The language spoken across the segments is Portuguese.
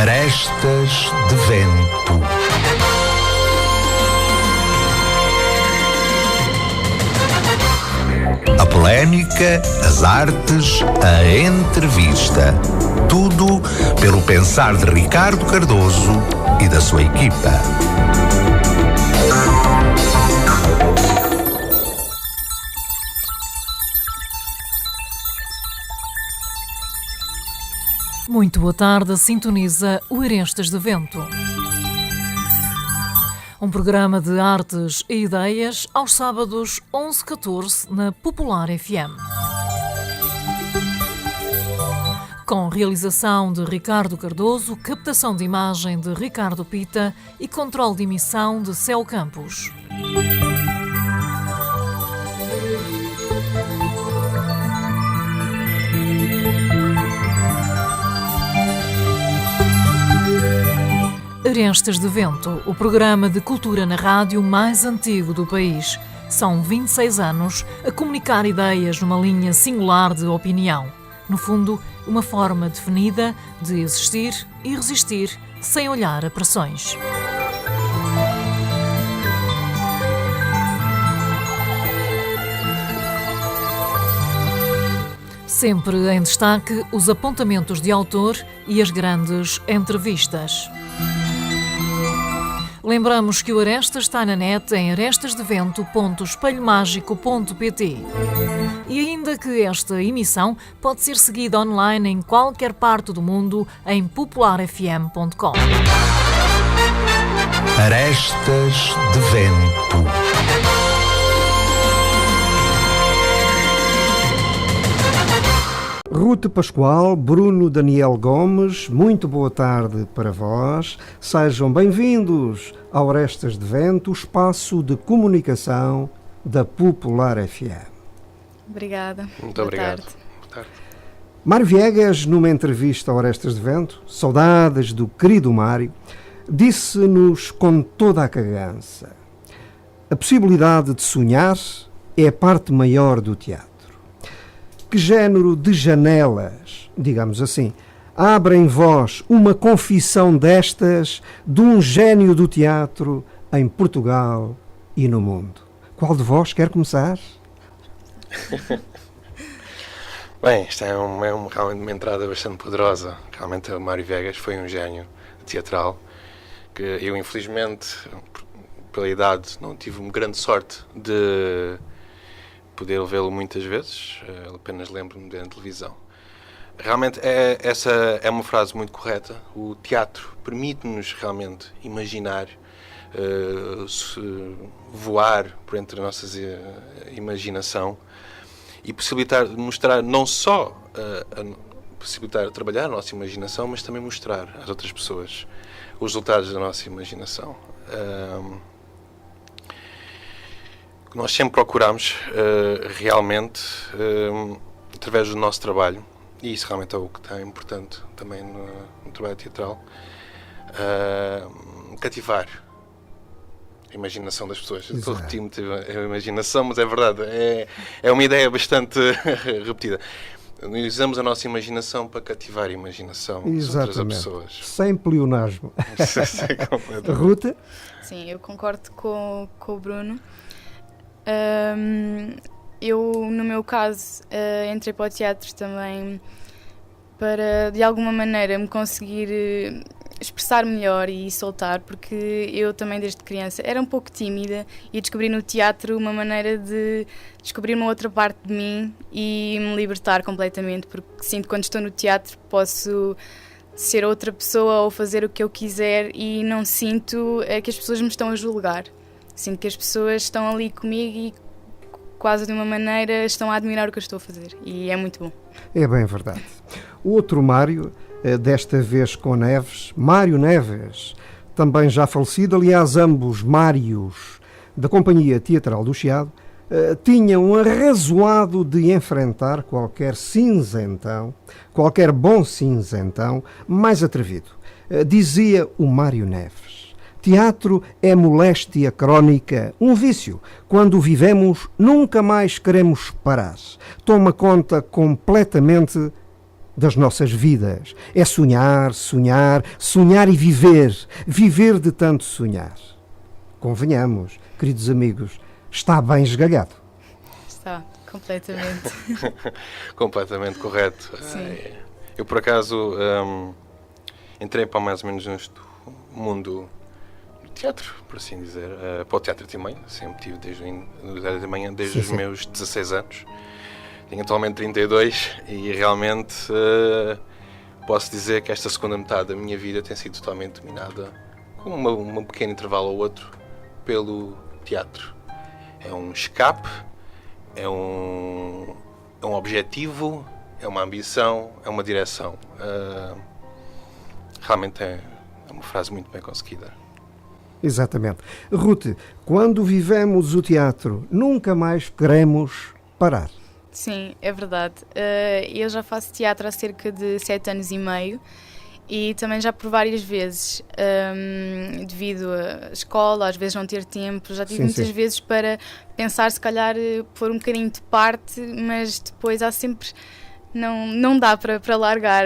Arestas de Vento. A polémica, as artes, a entrevista. Tudo pelo pensar de Ricardo Cardoso e da sua equipa. Muito boa tarde, sintoniza o Arestas de Vento. Um programa de artes e ideias aos sábados 11-14 na Popular FM. Com realização de Ricardo Cardoso, captação de imagem de Ricardo Pita e controle de emissão de Céu Campos. Arestas de Vento, o programa de cultura na rádio mais antigo do país. São 26 anos a comunicar ideias numa linha singular de opinião. No fundo, uma forma definida de existir e resistir sem olhar a pressões. Sempre em destaque os apontamentos de autor e as grandes entrevistas. Lembramos que o Arestas está na net em arestasdevento.espelhomágico.pt e ainda que esta emissão pode ser seguida online em qualquer parte do mundo em popularfm.com. Arestas de Vento. Ruth Pascoal, Bruno Daniel Gomes, muito boa tarde para vós. Sejam bem-vindos ao Arestas de Vento, o espaço de comunicação da Popular FM. Obrigada. Muito obrigado. Boa tarde. Mário Viegas, numa entrevista ao Arestas de Vento, saudades do querido Mário, disse-nos com toda a cagança: a possibilidade de sonhar é a parte maior do teatro. Que género de janelas, digamos assim, abre em vós uma confissão destas de um gênio do teatro em Portugal e no mundo? Qual de vós quer começar? Bem, isto é realmente uma entrada bastante poderosa. Realmente o Mário Viegas foi um gênio teatral que eu, infelizmente, pela idade, não tive uma grande sorte de poder vê-lo muitas vezes, apenas lembro-me de na televisão. Realmente essa é uma frase muito correta. O teatro permite-nos realmente imaginar, voar por entre a nossa imaginação e possibilitar mostrar não só possibilitar trabalhar a nossa imaginação, mas também mostrar às outras pessoas os resultados da nossa imaginação. Nós sempre procuramos realmente, através do nosso trabalho, e isso realmente é o que está importante também no trabalho teatral, cativar a imaginação das pessoas. Exato. Estou a repetir muito a imaginação, mas é verdade, é uma ideia bastante repetida. Usamos a nossa imaginação para cativar a imaginação das outras pessoas. Sem pleonasmo. Ruta? Sim, eu concordo com o Bruno. Eu, no meu caso, entrei para o teatro também para, de alguma maneira, me conseguir expressar melhor e soltar, porque eu também, desde criança, era um pouco tímida e descobri no teatro uma maneira de descobrir uma outra parte de mim e me libertar completamente, porque sinto que quando estou no teatro posso ser outra pessoa ou fazer o que eu quiser e não sinto que as pessoas me estão a julgar. Sinto que as pessoas estão ali comigo e quase de uma maneira estão a admirar o que eu estou a fazer e é muito bom. É bem verdade. O outro Mário, desta vez com Neves, Mário Neves, também já falecido, aliás ambos Mários da Companhia Teatral do Chiado, tinham arrazoado de enfrentar qualquer cinzentão, qualquer bom cinzentão mais atrevido. Dizia o Mário Neves: teatro é moléstia crónica, um vício. Quando o vivemos, nunca mais queremos parar. Toma conta completamente das nossas vidas. É sonhar, sonhar, sonhar e viver. Viver de tanto sonhar. Convenhamos, queridos amigos, está bem esgalhado. Está, completamente. Completamente correto. Sim. Eu, por acaso, entrei para mais ou menos neste mundo do teatro, por assim dizer, para o Teatro Timanha. Sempre tive no Teatro Timanha desde os meus 16 anos. Tenho atualmente 32 e realmente posso dizer que esta segunda metade da minha vida tem sido totalmente dominada, com um pequeno intervalo ao outro, pelo teatro. É um escape, é um objetivo, é uma ambição, é uma direção. Realmente é uma frase muito bem conseguida. Exatamente. Ruth, quando vivemos o teatro, nunca mais queremos parar. Sim, é verdade. Eu já faço teatro há cerca de 7 anos e meio e também já por várias vezes, devido à escola, às vezes não ter tempo, já tive muitas vezes para pensar se calhar pôr um bocadinho de parte, mas depois há sempre... Não dá para largar.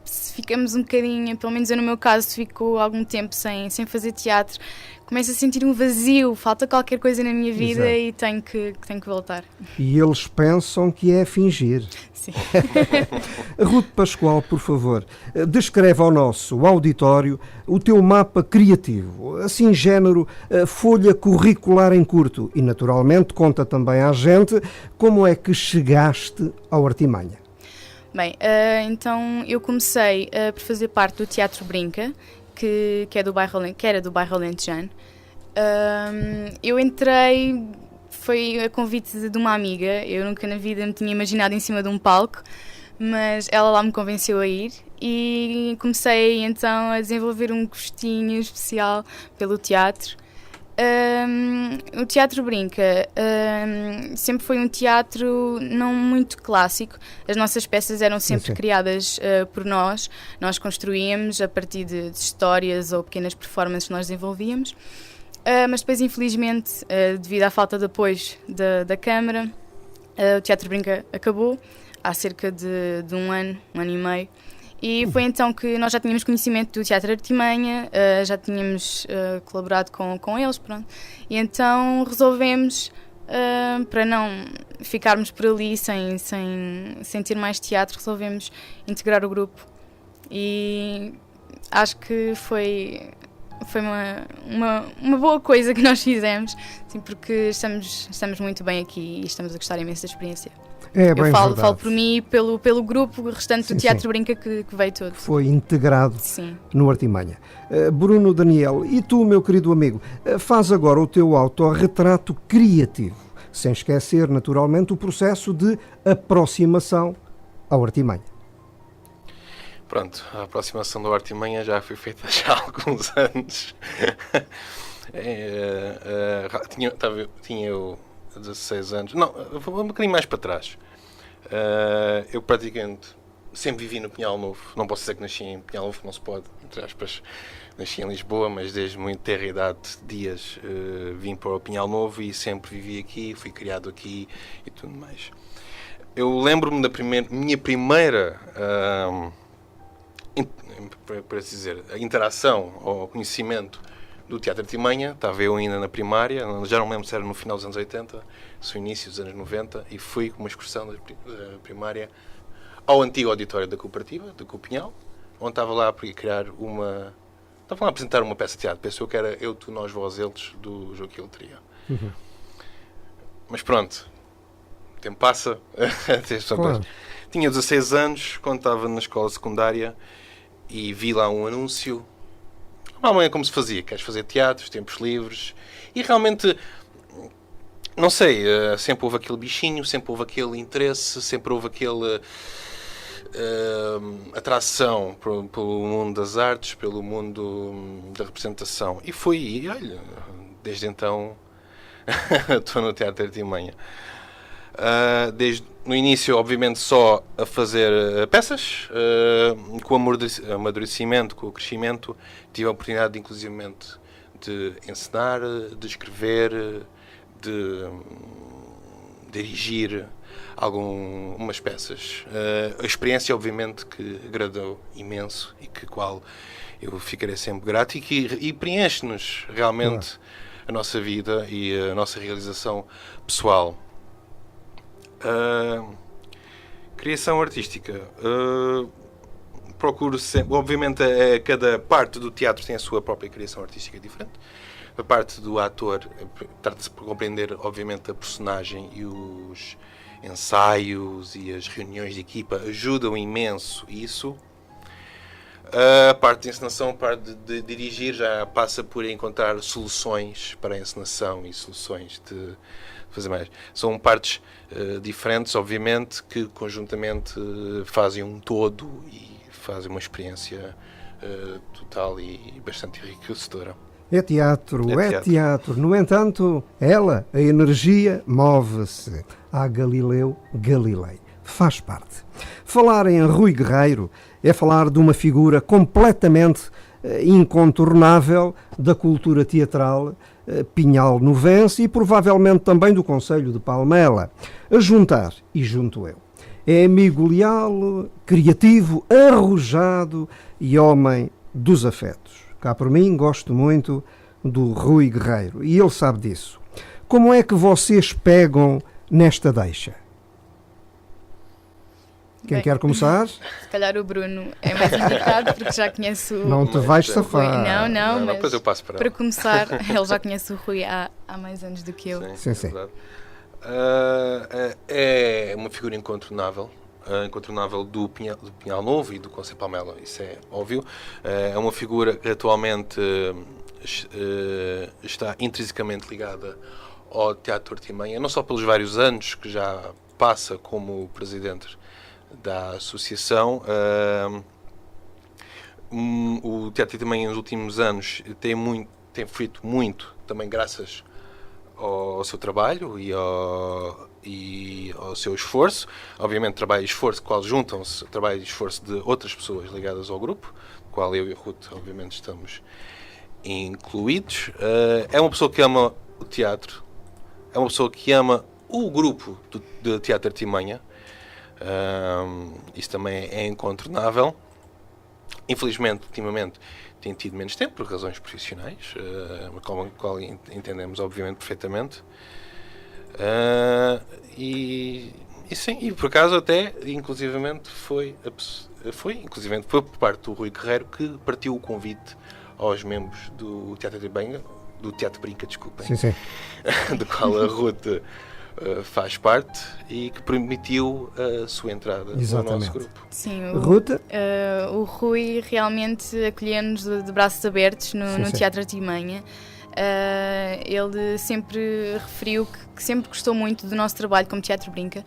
Se ficamos um bocadinho, pelo menos eu no meu caso, fico algum tempo sem fazer teatro, começo a sentir um vazio, falta qualquer coisa na minha vida. Exato. E tenho que voltar. E eles pensam que é fingir. Sim. Ruth Pascoal, por favor, descreve ao nosso auditório o teu mapa criativo, assim género folha curricular em curto, e naturalmente conta também à gente como é que chegaste ao Artimanha. Bem, então eu comecei por fazer parte do Teatro Brinca, que era do bairro Alentejano. Eu entrei, foi a convite de uma amiga, eu nunca na vida me tinha imaginado em cima de um palco, mas ela lá me convenceu a ir e comecei então a desenvolver um gostinho especial pelo teatro. O Teatro Brinca sempre foi um teatro não muito clássico. As nossas peças eram sempre criadas por nós construíamos a partir de histórias ou pequenas performances que nós desenvolvíamos, mas depois infelizmente devido à falta de apoio da Câmara, o Teatro Brinca acabou há cerca de um ano e meio. E foi então que nós já tínhamos conhecimento do Teatro Artimanha, já tínhamos colaborado com eles, pronto. E então resolvemos, para não ficarmos por ali sem ter mais teatro, resolvemos integrar o grupo. E acho que foi uma boa coisa que nós fizemos, assim, porque estamos muito bem aqui e estamos a gostar imenso da experiência. Eu falo por mim e pelo grupo restante do Teatro Brinca que veio todo. Foi integrado no Artimanha. Bruno Daniel, e tu, meu querido amigo, faz agora o teu autorretrato criativo, sem esquecer, naturalmente, o processo de aproximação ao Artimanha. Pronto, a aproximação do Artimanha já foi feita já há alguns anos. Tinha eu 16 anos, não, vou um bocadinho mais para trás. Eu praticamente sempre vivi no Pinhal Novo. Não posso dizer que nasci em Pinhal Novo, não se pode, entre aspas. Nasci em Lisboa, mas desde muito ter idade de dias vim para o Pinhal Novo e sempre vivi aqui, fui criado aqui e tudo mais. Eu lembro-me da minha primeira, por assim dizer, a interação ou conhecimento do Teatro Artimanha. Estava eu ainda na primária, já não me lembro se era no final dos anos 80, se no início dos anos 90, e fui com uma excursão da primária ao antigo auditório da cooperativa, da Copinhal, onde estava lá a criar estava lá a apresentar uma peça de teatro. Pensou que era Eu, Tu, Nós, Vós, Eles, do Joaquim Letria. Mas pronto, o tempo passa. Claro. Tinha 16 anos, quando estava na escola secundária, e vi lá um anúncio. Normalmente é como se fazia, queres fazer teatro, tempos livres, e realmente, não sei, sempre houve aquele bichinho, sempre houve aquele interesse, sempre houve aquele atração pelo mundo das artes, pelo mundo da representação. E foi, olha, desde então estou no Teatro Artimanha. Desde no início, obviamente, só a fazer peças, com o amadurecimento, com o crescimento, tive a oportunidade, inclusivamente, de encenar, de escrever, de dirigir algumas peças. A experiência, obviamente, que agradou imenso e que qual eu ficarei sempre grato e preenche-nos realmente a nossa vida e a nossa realização pessoal. Criação artística. Procuro sempre, obviamente, cada parte do teatro tem a sua própria criação artística diferente. A parte do ator trata-se por compreender, obviamente, a personagem e os ensaios e as reuniões de equipa ajudam imenso isso. A parte de encenação, a parte de dirigir, já passa por encontrar soluções para a encenação e soluções de fazer mais. São partes diferentes, obviamente, que conjuntamente fazem um todo e fazem uma experiência total e bastante enriquecedora. É teatro. No entanto, ela, a energia, move-se. Há Galileu Galilei. Faz parte. Falar em Rui Guerreiro é falar de uma figura completamente incontornável da cultura teatral pinhal-novense e provavelmente também do concelho de Palmela. A juntar, e junto eu, é amigo leal, criativo, arrojado e homem dos afetos. Cá por mim, gosto muito do Rui Guerreiro e ele sabe disso. Como é que vocês pegam nesta deixa? Quem quer começar? Se calhar o Bruno é mais indicado porque já conhece o... Não te vais safar. Não, mas depois eu passo para para começar, ele já conhece o Rui há mais anos do que eu. Sim. É uma figura incontornável do Pinhal Novo e do Concelho de Palmela, isso é óbvio. É uma figura que atualmente está intrinsecamente ligada ao Teatro Artimanha, não só pelos vários anos que já passa como presidente da associação. O Teatro Artimanha nos últimos anos tem feito muito, também graças ao seu trabalho e ao seu esforço. Obviamente, trabalho e esforço, qual juntam-se trabalho e esforço de outras pessoas ligadas ao grupo, qual eu e a Ruth, obviamente, estamos incluídos. É uma pessoa que ama o teatro, é uma pessoa que ama o grupo de Teatro Artimanha. Isso também é incontornável. Infelizmente, ultimamente, tem tido menos tempo por razões profissionais, qual entendemos obviamente perfeitamente. E sim, e por acaso até, inclusivamente, foi por parte do Rui Guerreiro que partiu o convite aos membros do Teatro Brinca, desculpem, Sim. do qual a Ruth faz parte e que permitiu a sua entrada no nosso grupo. Sim, o Rui realmente acolheu-nos de braços abertos no Teatro Artimanha. Ele sempre referiu que sempre gostou muito do nosso trabalho como Teatro Brinca.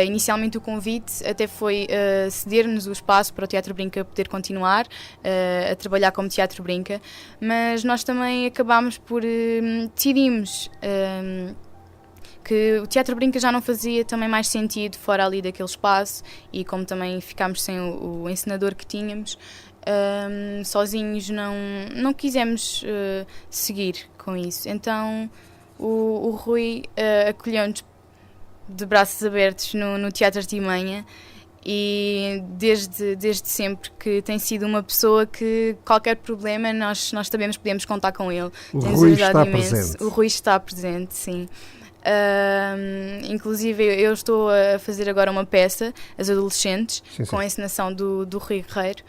Inicialmente o convite até foi ceder-nos o espaço para o Teatro Brinca poder continuar a trabalhar como Teatro Brinca, mas nós também acabámos por decidimos que o Teatro Brinca já não fazia também mais sentido fora ali daquele espaço, e como também ficámos sem o encenador que tínhamos, sozinhos não quisemos seguir com isso. Então o Rui acolheu-nos de braços abertos no Teatro Artimanha, e desde sempre que tem sido uma pessoa que qualquer problema nós sabemos que podemos contar com ele. O Rui está presente. O Rui está presente, sim. Inclusive eu estou a fazer agora uma peça, As Adolescentes, com a encenação do Rui Guerreiro,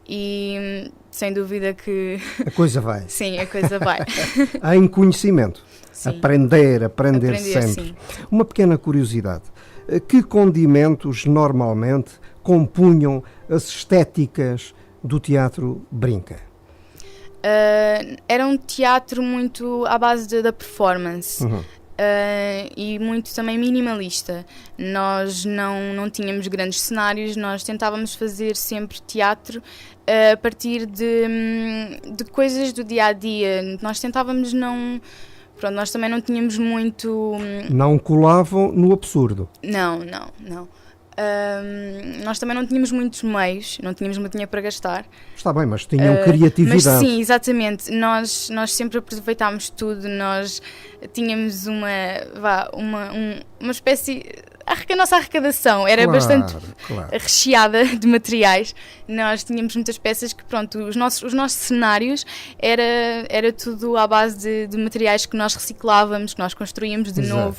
e sem dúvida que a coisa vai. Sim, a coisa vai. Há em conhecimento. Sim. Aprender sempre. Sim. Uma pequena curiosidade: que condimentos normalmente compunham as estéticas do Teatro Brinca? Era um teatro muito à base da performance. E muito também minimalista. Nós não tínhamos grandes cenários, nós tentávamos fazer sempre teatro a partir de coisas do dia-a-dia. Nós tentávamos nós também não tínhamos muito... Não colavam no absurdo? Não. Nós também não tínhamos muitos meios, não tínhamos muito dinheiro para gastar. Está bem, mas tinham criatividade. Mas sim, exatamente. Nós sempre aproveitámos tudo. Nós tínhamos uma espécie... a nossa arrecadação era Claro, bastante claro. recheada de materiais. Nós tínhamos muitas peças que, pronto, os nossos cenários era tudo à base de materiais que nós reciclávamos, que nós construíamos de Exato. novo.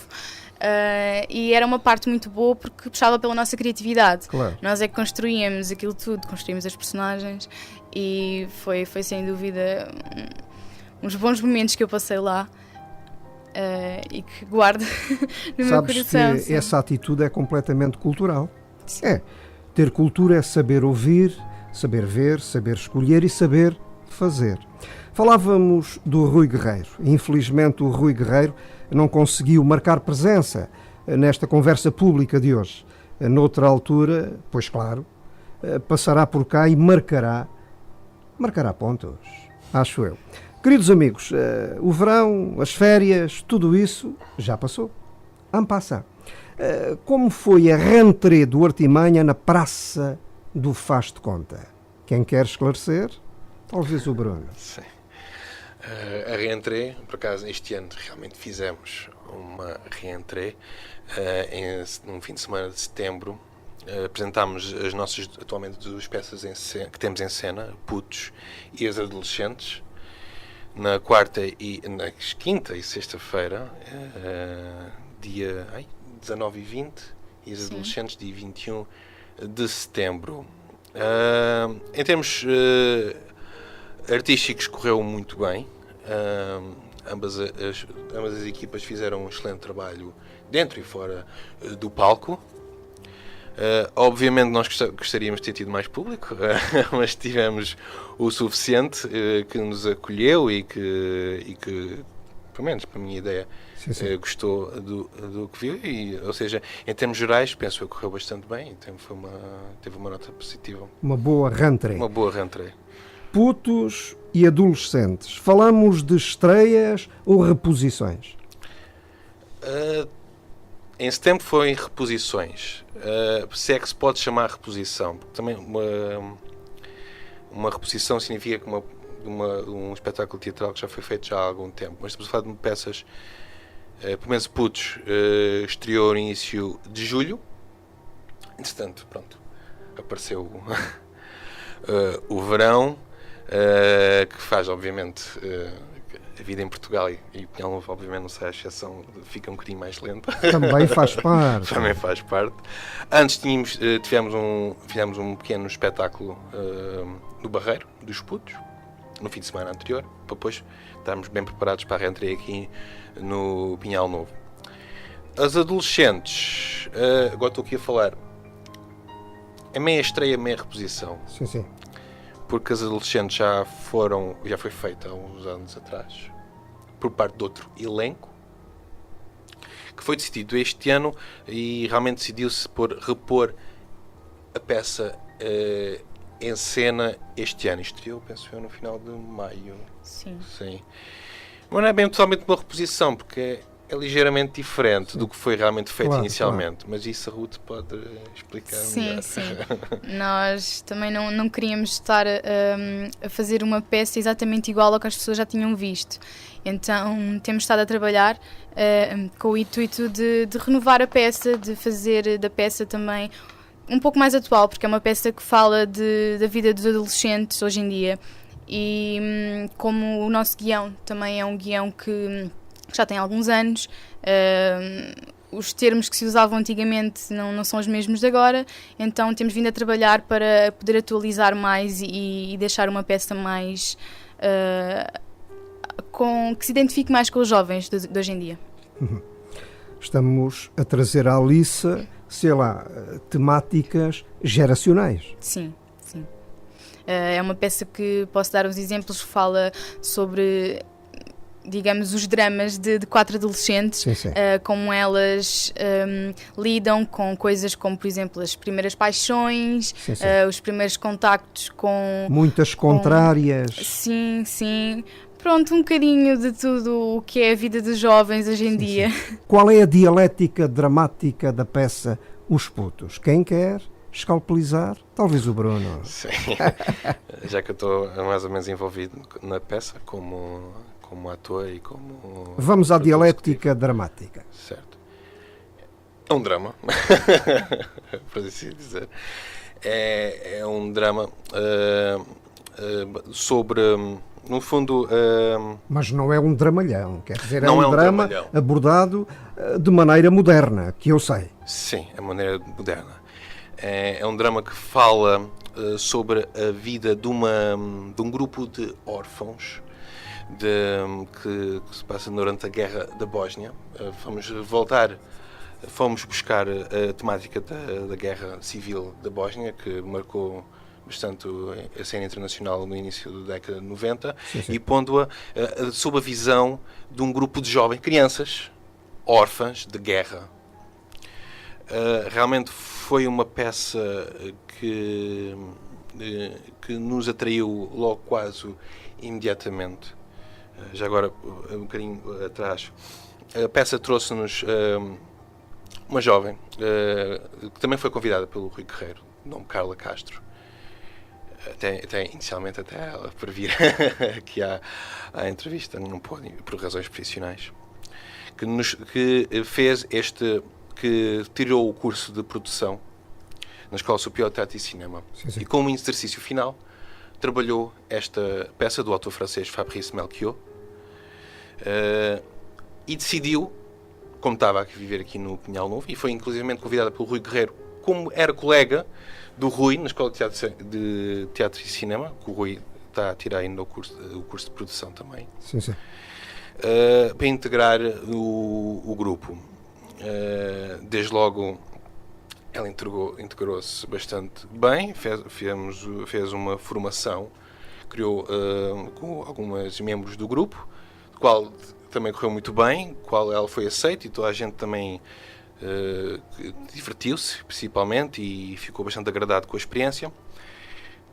E era uma parte muito boa porque puxava pela nossa criatividade. Claro. Nós é que construíamos aquilo tudo, construímos as personagens e foi sem dúvida uns bons momentos que eu passei lá. E que guardo no meu Sabes coração. que sim. essa atitude é completamente cultural. Sim. É. Ter cultura é saber ouvir, saber ver, saber escolher e saber fazer. Falávamos do Rui Guerreiro. Infelizmente o Rui Guerreiro não conseguiu marcar presença nesta conversa pública de hoje. Noutra altura, pois claro, passará por cá e marcará pontos, acho eu. Queridos amigos, o verão, as férias, tudo isso já passou. En passant. Como foi a rentrée do Artimanha na Praça do Faz de Conta? Quem quer esclarecer? Talvez o Bruno. Sim. A reentrée, por acaso, este ano realmente fizemos uma reentrée num fim de semana de setembro. Apresentámos as nossas, atualmente, duas peças que temos em cena, Putos e As Adolescentes, na quinta e sexta-feira, dia 19 e 20, e As Adolescentes, dia 21 de setembro. Em termos artísticos, correu muito bem. Ambas as equipas fizeram um excelente trabalho dentro e fora do palco. Obviamente nós gostaríamos de ter tido mais público, mas tivemos o suficiente que nos acolheu e que, pelo menos para a minha ideia, Sim. gostou do que viu. Ou seja, em termos gerais, penso que correu bastante bem e teve uma nota positiva. Uma boa rentrée. Uma boa rentrée. Putos e adolescentes. Falamos de estreias ou reposições? Em setembro foi reposições. Se é que se pode chamar reposição. Porque também uma reposição significa que um espetáculo teatral que já foi feito já há algum tempo. Mas estamos a falar de peças, pelo menos Putos, estreou no início de julho. Entretanto, pronto, apareceu o verão, que faz, obviamente, a vida em Portugal e Pinhal, obviamente, não sei a exceção, fica um bocadinho mais lenta. Também faz parte. Também faz parte. Antes fizemos um pequeno espetáculo no Barreiro, dos Putos, no fim de semana anterior, para depois estarmos bem preparados para a reentrée aqui no Pinhal Novo. As Adolescentes, agora estou aqui a falar, é meia estreia, meia reposição. Sim. Porque As Adolescentes já foi feita há uns anos atrás, por parte de outro elenco, que foi decidido este ano e realmente decidiu-se por repor a peça em cena este ano. Estreou, penso eu, no final de maio. Sim. Mas não é bem totalmente uma reposição, porque é ligeiramente diferente do que foi realmente feito inicialmente. Mas isso a Ruth pode explicar melhor. Sim. Nós também não queríamos estar a fazer uma peça exatamente igual ao que as pessoas já tinham visto. Então temos estado a trabalhar com o intuito de renovar a peça, de fazer da peça também um pouco mais atual, porque é uma peça que fala da vida dos adolescentes hoje em dia. E como o nosso guião também é um guião que já tem alguns anos, os termos que se usavam antigamente não são os mesmos de agora, então temos vindo a trabalhar para poder atualizar mais e deixar uma peça mais que se identifique mais com os jovens de hoje em dia. Estamos a trazer à liça, sei lá, temáticas geracionais. Sim. É uma peça que, posso dar os exemplos, fala sobre, digamos, os dramas de 4 adolescentes, Sim. como elas lidam com coisas como, por exemplo, as primeiras paixões, Sim. os primeiros contactos com... Muitas contrárias. Sim. Pronto, um bocadinho de tudo o que é a vida dos jovens hoje em dia. Qual é a dialética dramática da peça Os Putos? Quem quer escalpelizar? Talvez o Bruno. Sim. Já que eu estou mais ou menos envolvido na peça como ator e como... Vamos à dialética dramática. Certo. É um drama, por assim dizer. É um drama sobre, no fundo... Mas não é um dramalhão, quer dizer, Não é é um um drama dramalhão. abordado de maneira moderna, que eu sei. Sim, a maneira moderna. É um drama que fala sobre a vida de um grupo de órfãos que se passa durante a Guerra da Bósnia. Fomos buscar a temática da Guerra Civil da Bósnia, que marcou bastante a cena internacional no início da década de 90, Sim. e pondo-a sob a visão de um grupo de jovens, crianças, órfãs de guerra. Realmente foi uma peça que nos atraiu logo quase imediatamente. Já agora, um bocadinho atrás, a peça trouxe-nos uma jovem que também foi convidada pelo Rui Guerreiro, de nome Carla Castro. Inicialmente até ela para vir aqui à entrevista, não pôde, por razões profissionais, que tirou o curso de produção na Escola Superior de Teatro e Cinema. Sim. E como exercício final trabalhou esta peça do autor francês Fabrice Melchior e decidiu, como estava a viver aqui no Pinhal Novo, e foi inclusivamente convidada pelo Rui Guerreiro, como era colega do Rui na Escola de Teatro e Cinema, que o Rui está a tirar ainda o curso de produção também, Sim. para integrar o grupo. Desde logo ela integrou-se bastante bem, fez uma formação, criou com alguns membros do grupo, do qual também correu muito bem, qual ela foi aceita, e toda a gente também divertiu-se principalmente e ficou bastante agradado com a experiência,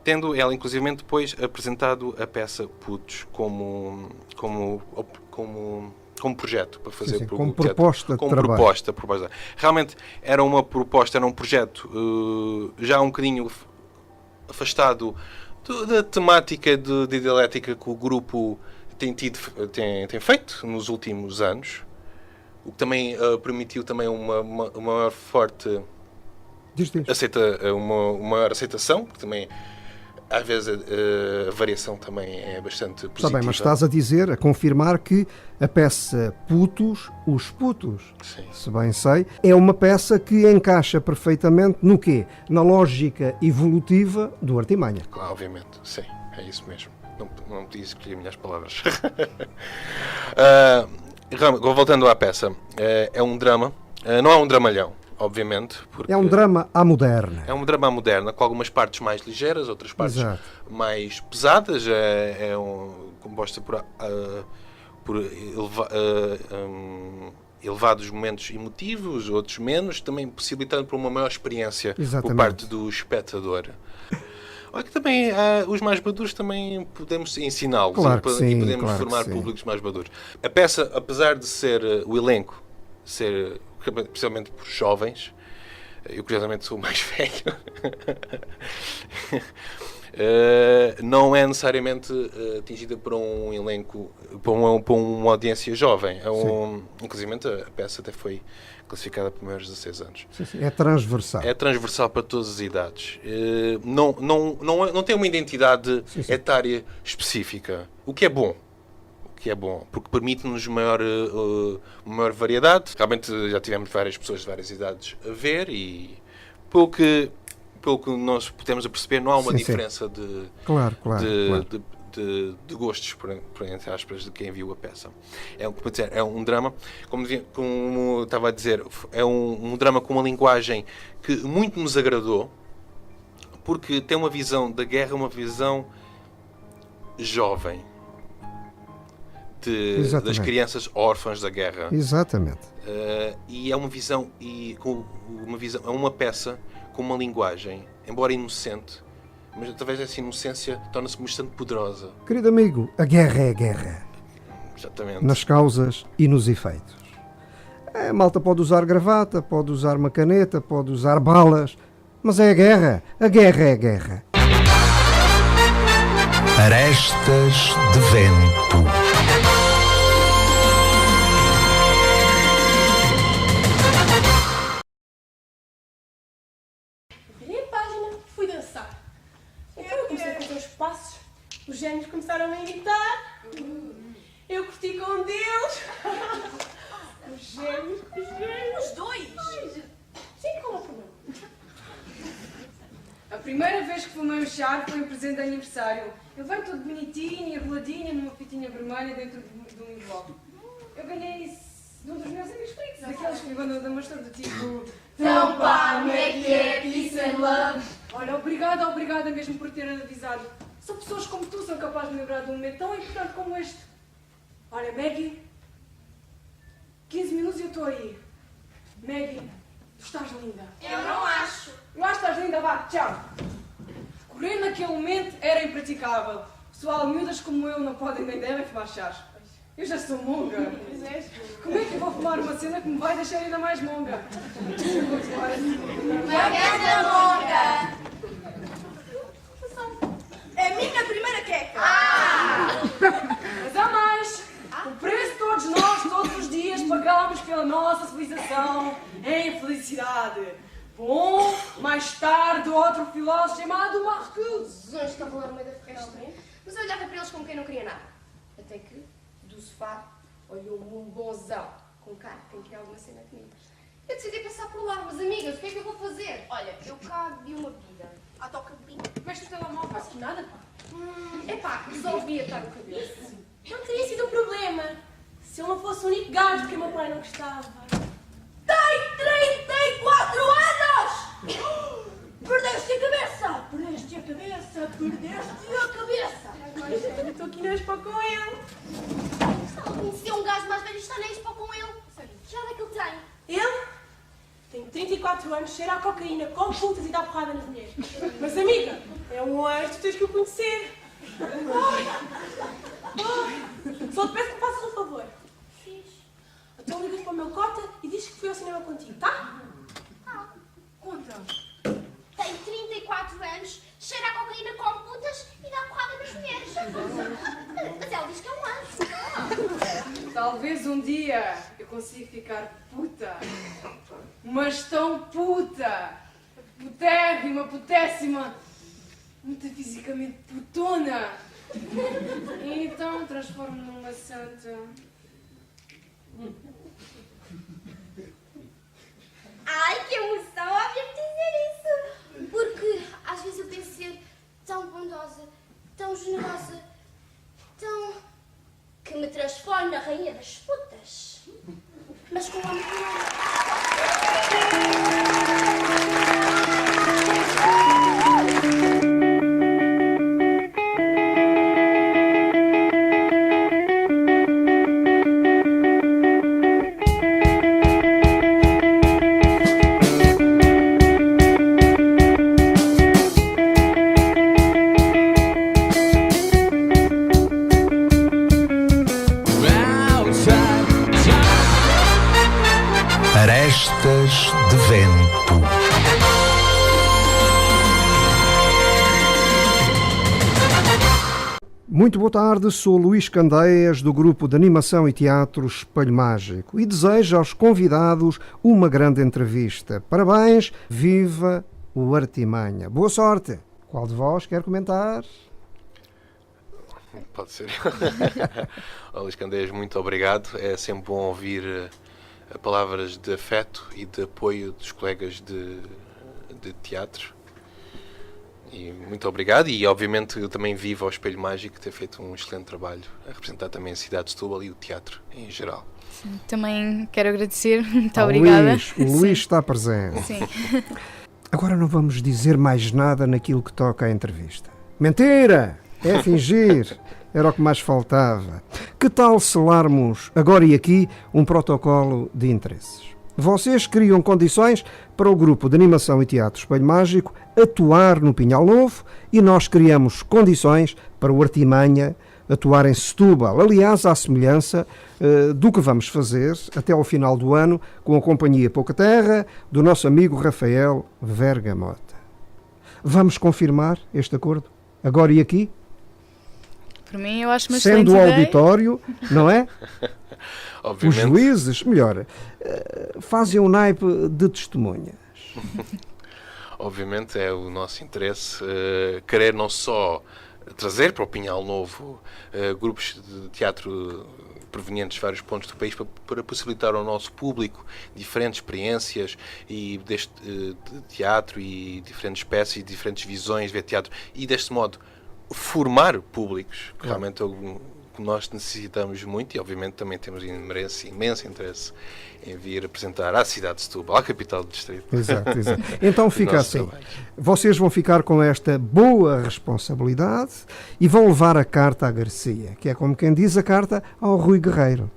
tendo ela inclusivamente depois apresentado a peça Putos como projeto para fazer Sim, para o como teatro, proposta de como trabalho. proposta. Realmente era uma proposta, era um projeto já um bocadinho afastado da temática de dialética que o grupo tem feito nos últimos anos, o que também permitiu também uma maior forte Diz. uma maior aceitação, porque também às vezes a variação também é bastante positiva. Está bem, mas estás a confirmar que a peça Putos, Os Putos, Sim. se bem sei, é uma peça que encaixa perfeitamente no quê? Na lógica evolutiva do Artimanha. Claro, obviamente, sim, é isso mesmo. Não me podia escolher minhas palavras. Voltando à peça, é um drama, não é um dramalhão, obviamente. Porque É um drama à moderna. é um drama moderna, com algumas partes mais ligeiras, outras partes Exato. mais pesadas. Composta por elevados momentos emotivos, outros menos, também possibilitando por uma maior experiência por Exatamente. parte do espectador. Olha que também os mais maduros também podemos ensiná-los, Claro que e sim, podemos claro que formar sim. públicos mais maduros. A peça, apesar de ser o elenco, ser especialmente por jovens, eu curiosamente sou o mais velho, não é necessariamente atingida por um elenco, por uma audiência jovem. Inclusive a peça até foi classificada por maiores de 16 anos. Sim. É transversal. É transversal para todas as idades. Não tem uma identidade Sim. etária específica, o que é bom. Porque permite-nos maior variedade. Realmente já tivemos várias pessoas de várias idades a ver, e pelo que nós podemos perceber, não há uma Sim. diferença de Claro. de gostos, por entre aspas, de quem viu a peça. É um drama, como estava a dizer, é um drama com uma linguagem que muito nos agradou, porque tem uma visão da guerra, uma visão jovem das crianças órfãs da guerra. Exatamente. E é uma peça com uma linguagem, embora inocente, mas através dessa inocência torna-se bastante poderosa. Querido amigo, a guerra é a guerra. Exatamente. Nas causas e nos efeitos. A malta pode usar gravata, pode usar uma caneta, pode usar balas, mas é a guerra. A guerra é a guerra. Arestas de vento. primeiros passos, os génios começaram a imitar. Eu curti com um deles. Os génios. Os dois? Sim, qual é o problema? A primeira vez que fumei um chá foi um presente de aniversário. Ele vem todo bonitinho e arruladinho numa fitinha vermelha dentro de um envelope. Eu ganhei isso de um dos meus amigos freaks, daqueles que andam da mostra do tipo... Então pá, como é que é? Peace and love. Olha, obrigada mesmo por ter avisado. Só pessoas como tu são capazes de lembrar de um momento tão importante como este. Olha, Maggie, 15 minutos e eu estou aí. Maggie, tu estás linda. Eu não acho. Eu acho que estás linda, vá, tchau. Correr naquele momento era impraticável. Pessoal, miúdas como eu não podem nem devem fumar chás. Eu já sou monga. Como é que eu vou fumar uma cena que me vai deixar ainda mais monga? Margarida monga. É a minha primeira queca. Mas há mais. O preço que todos nós, todos os dias, pagamos pela nossa civilização é infelicidade. Bom, mais tarde, outro filósofo chamado Marcuse. Zões que estavam lá no meio da festa. Mas eu olhava para eles como quem não queria nada. Até que, do sofá, olhou-me um bonzão com cara que tem que ir alguma cena comigo. Eu decidi passar por lá, mas amigas, o que é que eu vou fazer? Olha, eu cá vi uma bebida. Toca bebida. Mexe o telemóvel, faço nada, pá. Epá, resolvi atar o cabelo. Não teria sido um problema se eu não fosse o único gajo que o meu pai não gostava. Tem 34 anos! Perdeste a cabeça! Perdeste a cabeça! Perdeste a cabeça! Agora eu estou aqui na expo com ele. Conheci um gajo mais velho e está na expo com ele. Já é que ele tem? Ele tem 34 anos, cheira a cocaína, come putas e dá porrada nas mulheres. Mas amiga, é um anjo, tu tens que o conhecer. Ai! Só te peço que me faças um favor. Fiz. Então ligas para o meu cota e dizes que fui ao cinema contigo, tá? Ah, Conta. tem 34 anos, cheira a cocaína, come putas e dá porrada nas mulheres. Mas ela diz que é um anjo. Talvez um dia eu consiga ficar puta. Mas tão puta. Putérrima, putéssima. Metafisicamente putona. E então transformo-me numa santa. Ai, que emoção ouvir-me dizer isso. Porque às vezes eu penso ser tão bondosa, tão generosa, tão... que me transformo na rainha das putas. Mas com amor. Arestas de Vento. Muito boa tarde, sou Luís Candeias, do grupo de animação e teatro Espelho Mágico, e desejo aos convidados uma grande entrevista. Parabéns, viva o Artimanha. Boa sorte. Qual de vós quer comentar? Pode ser. Luís Candeias, muito obrigado. É sempre bom ouvir palavras de afeto e de apoio dos colegas de teatro. E muito obrigado. E obviamente eu também vivo ao Espelho Mágico, ter feito um excelente trabalho a representar também a cidade de Setúbal e o teatro em geral. Sim, também quero agradecer. Muito obrigada. O Luís está presente. Sim. Agora não vamos dizer mais nada naquilo que toca à entrevista. Mentira! É fingir. Era o que mais faltava. Que tal selarmos, agora e aqui, um protocolo de interesses? Vocês criam condições para o grupo de animação e teatro Espelho Mágico atuar no Pinhal Novo e nós criamos condições para o Artimanha atuar em Setúbal. Aliás, à semelhança do que vamos fazer até ao final do ano com a Companhia Pouca Terra do nosso amigo Rafael Vergamota. Vamos confirmar este acordo, agora e aqui? Por mim, eu acho uma Sendo excelente o ideia. auditório, não é? Os Obviamente, juízes, melhor, fazem um naipe de testemunhas. obviamente é o nosso interesse querer não só trazer para o Pinhal Novo grupos de teatro provenientes de vários pontos do país para possibilitar ao nosso público diferentes experiências de teatro e diferentes espécies, diferentes visões de ver teatro e deste modo formar públicos, que realmente é o que nós necessitamos muito e obviamente também temos imenso interesse em vir apresentar à cidade de Setúbal, à capital do distrito. Exato. Então fica assim, vocês vão ficar com esta boa responsabilidade e vão levar a carta à Garcia, que é como quem diz a carta ao Rui Guerreiro.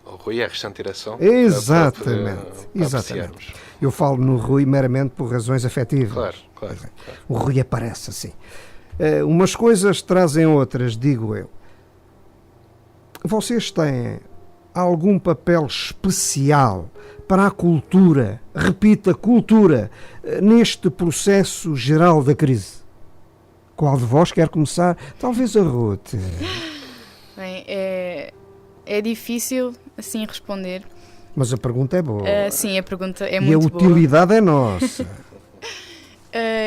O Rui é a restante direção. Exatamente. Exatamente. Eu falo no Rui meramente por razões afetivas. Claro. O Rui aparece assim. Umas coisas trazem outras, digo eu. Vocês têm algum papel especial para a cultura, repita, cultura, neste processo geral da crise? Qual de vós quer começar? Talvez a Ruth. Bem, é difícil assim responder. Mas a pergunta é boa. Sim, a pergunta é e muito a utilidade é nossa.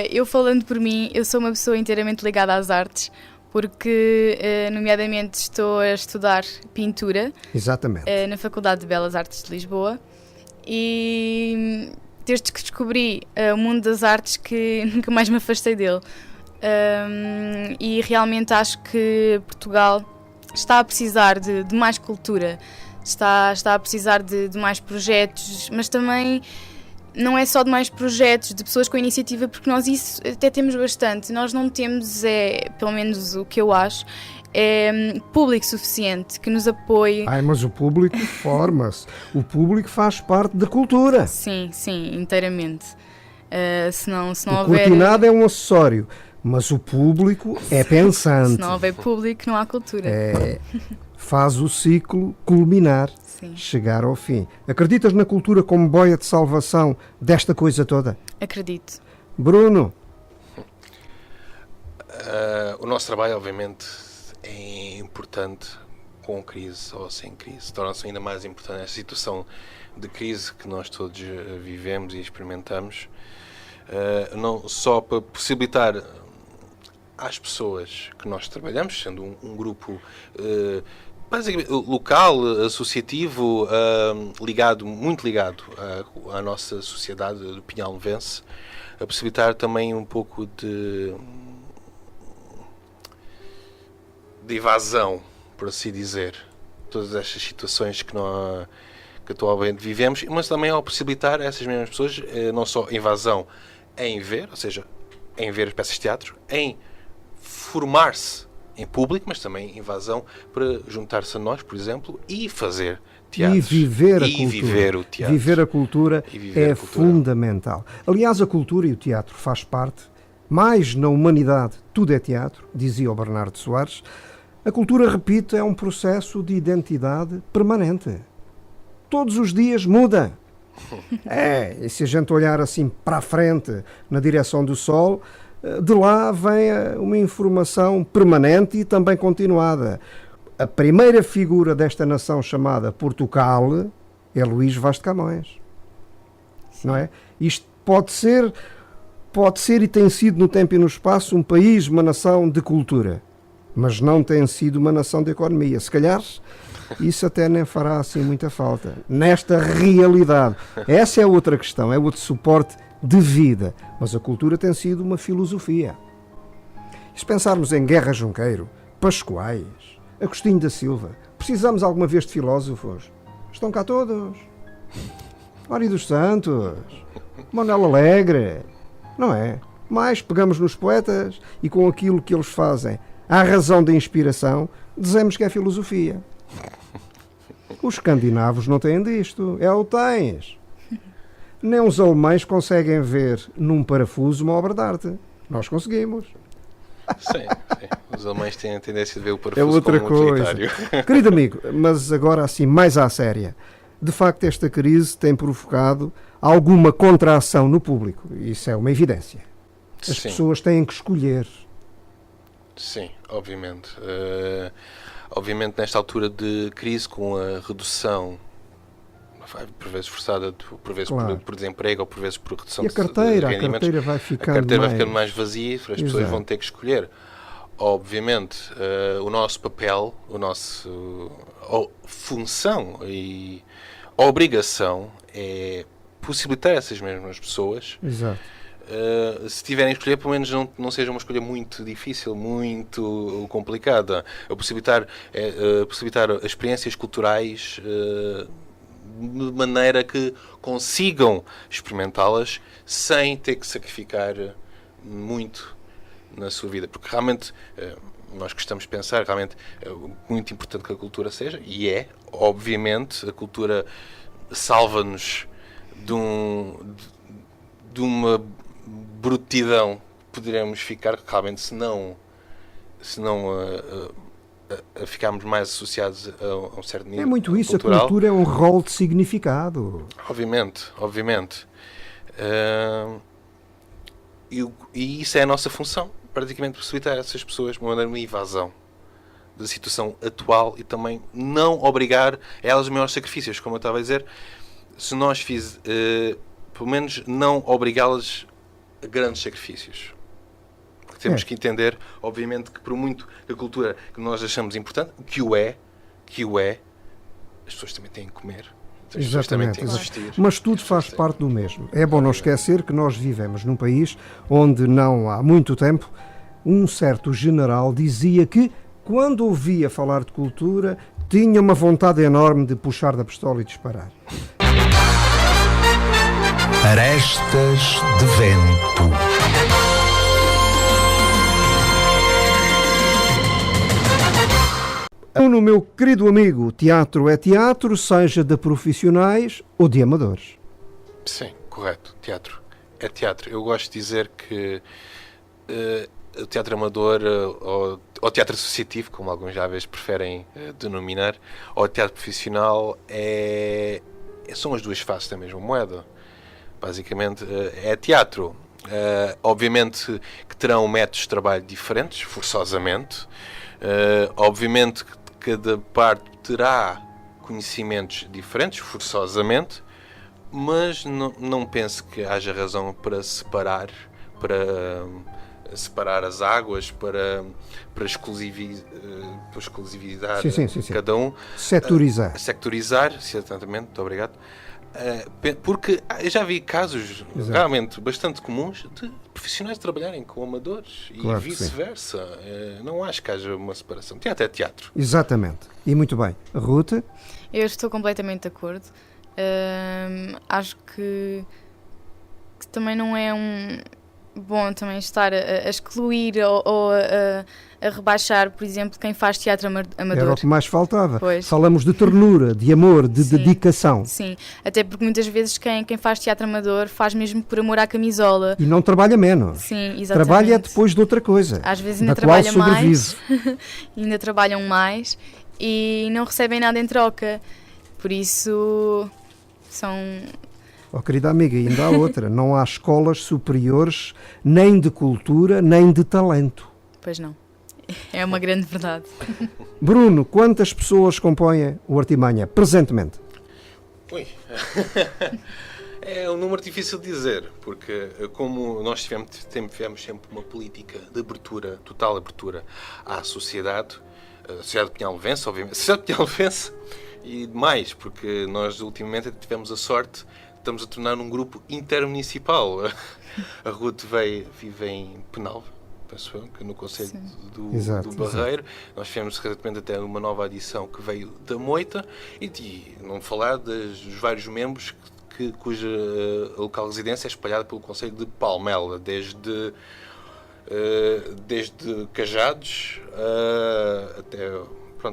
Eu falando por mim, eu sou uma pessoa inteiramente ligada às artes, porque, nomeadamente, estou a estudar pintura. Exatamente. Na Faculdade de Belas Artes de Lisboa e desde que descobri o mundo das artes que nunca mais me afastei dele. E realmente acho que Portugal está a precisar de mais cultura, está a precisar de mais projetos, mas também não é só de mais projetos, de pessoas com iniciativa, porque nós isso até temos bastante. Nós não temos, pelo menos o que eu acho, público suficiente que nos apoie. Mas o público forma-se. O público faz parte da cultura. Sim, inteiramente. Se não o houver... cortinado é um acessório, mas o público é pensante. Se não houver público, não há cultura. Faz o ciclo culminar, chegar ao fim. Acreditas na cultura como boia de salvação desta coisa toda? Acredito. Bruno? O nosso trabalho, obviamente, é importante com crise ou sem crise. Torna-se ainda mais importante esta situação de crise que nós todos vivemos e experimentamos. Não só para possibilitar às pessoas que nós trabalhamos, sendo um grupo basicamente local, associativo, muito ligado à nossa sociedade do Pinhal Novense, a possibilitar também um pouco de evasão, por assim dizer, todas estas situações que atualmente vivemos, mas também ao possibilitar a essas mesmas pessoas não só invasão em ver, ou seja, em ver as peças de teatro, em formar-se em público, mas também invasão para juntar-se a nós, por exemplo, e fazer teatro. E viver o teatro. Viver a cultura é fundamental. Aliás, a cultura e o teatro faz parte, mais na humanidade, tudo é teatro, dizia o Bernardo Soares. A cultura, repito, é um processo de identidade permanente. Todos os dias muda. E se a gente olhar assim para a frente, na direção do sol, de lá vem uma informação permanente e também continuada. A primeira figura desta nação chamada Portugal é Luís Vaz de Camões. Não é? Isto pode ser e tem sido no tempo e no espaço um país, uma nação de cultura, mas não tem sido uma nação de economia. Se calhar isso até nem fará assim muita falta nesta realidade. Essa é outra questão, é outro suporte de vida, mas a cultura tem sido uma filosofia. E se pensarmos em Guerra Junqueiro, Pascoais, Agostinho da Silva, precisamos alguma vez de filósofos? Estão cá todos. Mário dos Santos, Manuel Alegre, não é? Mas pegamos nos poetas e com aquilo que eles fazem à razão da inspiração, dizemos que é filosofia. Os escandinavos não têm disto, o tens. Nem os alemães conseguem ver num parafuso uma obra de arte. Nós conseguimos. Sim. Os alemães têm a tendência de ver o parafuso outra como utilitário. Querido amigo, mas agora assim, mais à séria. De facto, esta crise tem provocado alguma contração no público. Isso é uma evidência. As pessoas têm que escolher. Sim, obviamente. Obviamente, nesta altura de crise, com a redução, por vezes forçada, por vezes por desemprego ou por vezes por redução de rendimentos, a carteira vai ficando mais vazia, as pessoas vão ter que escolher. obviamente, o nosso papel, a nossa função e obrigação é possibilitar essas mesmas pessoas. Exato. Se tiverem a escolher, pelo menos não seja uma escolha muito difícil, muito complicada. Possibilitar experiências culturais de maneira que consigam experimentá-las sem ter que sacrificar muito na sua vida. Porque realmente nós gostamos de pensar, realmente é muito importante que a cultura seja, e é, obviamente, a cultura salva-nos de uma brutidão que poderemos ficar realmente se não ficarmos mais associados a um certo nível. É muito isso, cultural. A cultura é um rol de significado. Obviamente. E isso é a nossa função, praticamente possibilitar a essas pessoas uma evasão da situação atual e também não obrigar elas a maiores sacrifícios, como eu estava a dizer. Se nós pelo menos não obrigá-las a grandes sacrifícios. Porque temos que entender, obviamente, que por muito que a cultura que nós achamos importante, que o é, as pessoas também têm que comer. As pessoas também têm que existir. Mas tudo faz parte do mesmo. É bom não esquecer que nós vivemos num país onde não há muito tempo um certo general dizia que quando ouvia falar de cultura tinha uma vontade enorme de puxar da pistola e disparar. Arestas de vento. No meu querido amigo, teatro é teatro, seja de profissionais ou de amadores. Sim, correto. Teatro é teatro. Eu gosto de dizer que o teatro amador, ou teatro associativo, como alguns já às vezes preferem denominar, ou teatro profissional, são as duas faces da mesma moeda. Basicamente, é teatro. Obviamente que terão métodos de trabalho diferentes, forçosamente. Obviamente que cada parte terá conhecimentos diferentes, forçosamente, mas não penso que haja razão para separar as águas, para exclusividade sim. cada um. Sectorizar. Sectorizar, exatamente, muito obrigado. Porque eu já vi casos realmente bastante comuns de profissionais trabalharem com amadores e vice-versa. Não acho que haja uma separação. Teatro é teatro. Exatamente. E muito bem. Ruth? Eu estou completamente de acordo. Acho que também não é bom também estar a excluir ou a rebaixar, por exemplo, quem faz teatro amador. Era o que mais faltava. Pois. Falamos de ternura, de amor, de dedicação. Sim, até porque muitas vezes quem faz teatro amador faz mesmo por amor à camisola. E não trabalha menos. Sim, exatamente. Trabalha depois de outra coisa. Às vezes ainda da qual trabalham mais, sobrevive. ainda trabalham mais e não recebem nada em troca. Por isso são... Oh, querida amiga, ainda há outra. Não há escolas superiores nem de cultura, nem de talento. Pois não. É uma grande verdade. Bruno, quantas pessoas compõem o Artimanha presentemente? Ui. É um número difícil de dizer, porque como nós tivemos sempre uma política de abertura, total abertura à sociedade, a sociedade pinhalvense, obviamente, a sociedade pinhalvense e mais, porque nós ultimamente tivemos a sorte, estamos a tornar um grupo intermunicipal. A Ruth vive em Penalva, penso eu, que no concelho do Barreiro. Nós tivemos recentemente até uma nova adição que veio da Moita e não falar dos vários membros cuja local residência é espalhada pelo concelho de Palmela, desde Cajados até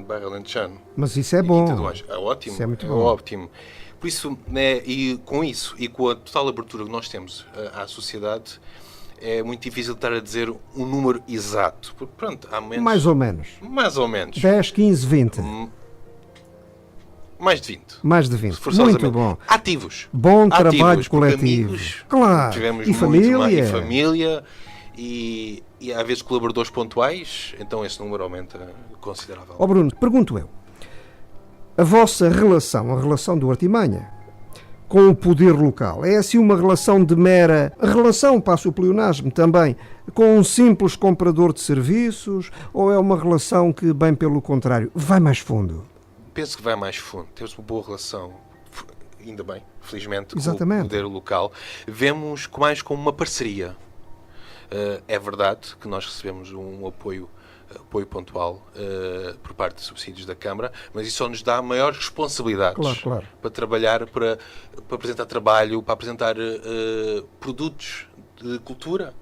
Bairro Alentejano. Mas isso é bom. É ótimo. Isso é muito bom. Ótimo. Por isso, né, e com a total abertura que nós temos à sociedade, é muito difícil estar a dizer um número exato. Porque, pronto, há momentos... Mais ou menos. Mais ou menos. 10, 15, 20. Mais de 20. Mais de 20. Muito bom. Ativos. Bom trabalho coletivo. Amigos, claro. Tivemos e família. E às vezes colaboradores pontuais, então esse número aumenta consideravelmente. Bruno, pergunto eu. A vossa relação, a relação do Artimanha, com o poder local? É assim uma relação de mera relação, passo o pleonasmo também, com um simples comprador de serviços, ou é uma relação que, bem pelo contrário, vai mais fundo? Penso que vai mais fundo. Temos uma boa relação, ainda bem, felizmente, Exatamente. com o poder local. Vemos mais como uma parceria. É verdade que nós recebemos um apoio pontual por parte de subsídios da Câmara, mas isso só nos dá maiores responsabilidades Claro. para trabalhar, para apresentar trabalho, para apresentar produtos de cultura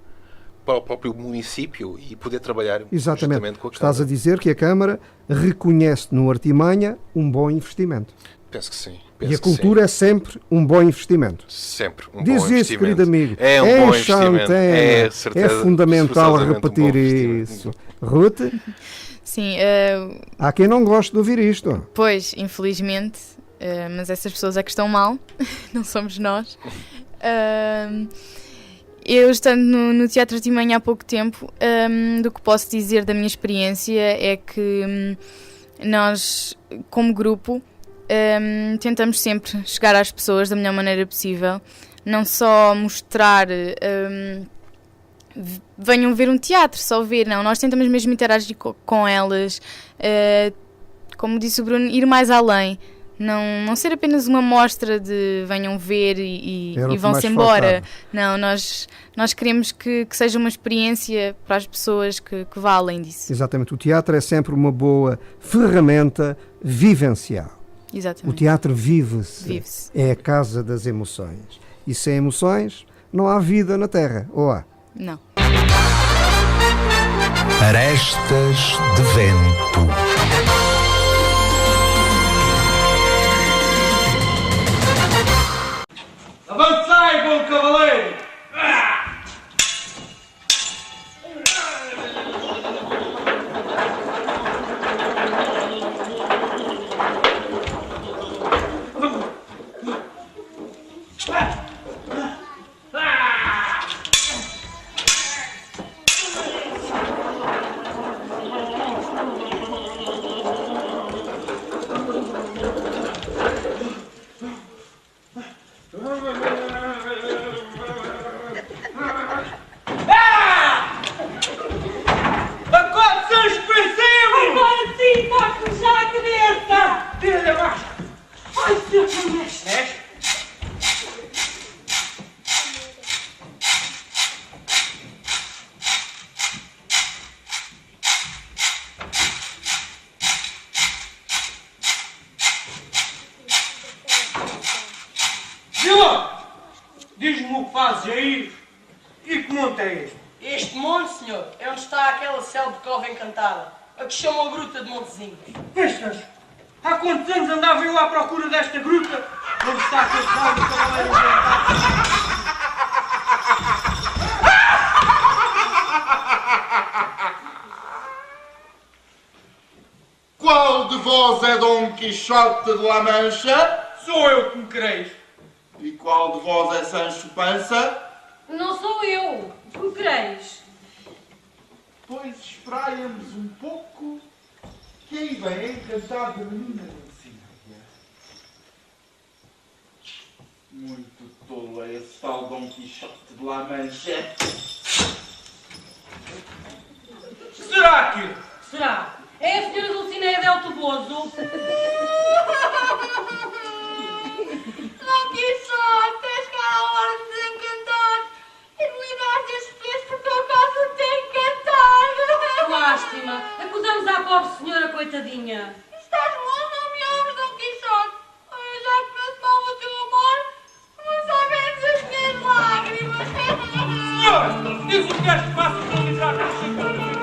para o próprio município e poder trabalhar justamente com a Câmara. Estás a dizer que a Câmara reconhece no Artimanha um bom investimento. Penso que sim. E a cultura é sempre um bom investimento. Sempre um Diz bom isso, investimento. querido amigo. É um bom investimento. É fundamental repetir isso. Ruth, Sim, há quem não goste de ouvir isto. pois, infelizmente, mas essas pessoas é que estão mal, não somos nós. Eu estando no Teatro Artimanha há pouco tempo, do que posso dizer da minha experiência é que nós, como grupo, tentamos sempre chegar às pessoas da melhor maneira possível, não só mostrar, venham ver um teatro, só ver, não, nós tentamos mesmo interagir com elas, como disse o Bruno, ir mais além, não ser apenas uma mostra de venham ver e vão-se embora. Não, nós queremos que seja uma experiência para as pessoas que vá além disso. Exatamente, o teatro é sempre uma boa ferramenta vivencial. Exatamente. O teatro vive-se. Vive-se. É a casa das emoções. E sem emoções não há vida na Terra, ou há? Não. Arestas de vento. Avancai, bom cavaleiro! Diz-me o que fazes aí e que monte é este? Este monte, senhor, é onde está aquela célebre cova encantada, a que chamam a Gruta de Montezinhos. Estas? Há quantos anos andava eu à procura desta gruta? Onde está aquele cavalo do cavaleiro encantado? Qual de vós é Dom Quixote de La Mancha? Sou eu que me creis. E qual de vós é Sancho Pança? Não sou eu, tu crees? Pois espraia-nos um pouco, que aí vem a encantada menina Dulcinea. Muito tolo é esse tal Dom Quixote de La Mancha. Será que? Será? É a senhora Dulcinea del Toboso? Dom Quixote, tens cá a hora de desencantar e de livrar-te este peixe por tua causa te encantar. Lástima, acusamos à pobre senhora coitadinha. Estás bom, não me abres, Dom Quixote. Eu já conheço mal o teu amor, mas ao menos as minhas lágrimas. Senhor, diz o que queres que faça para livrar-te deste encantamento.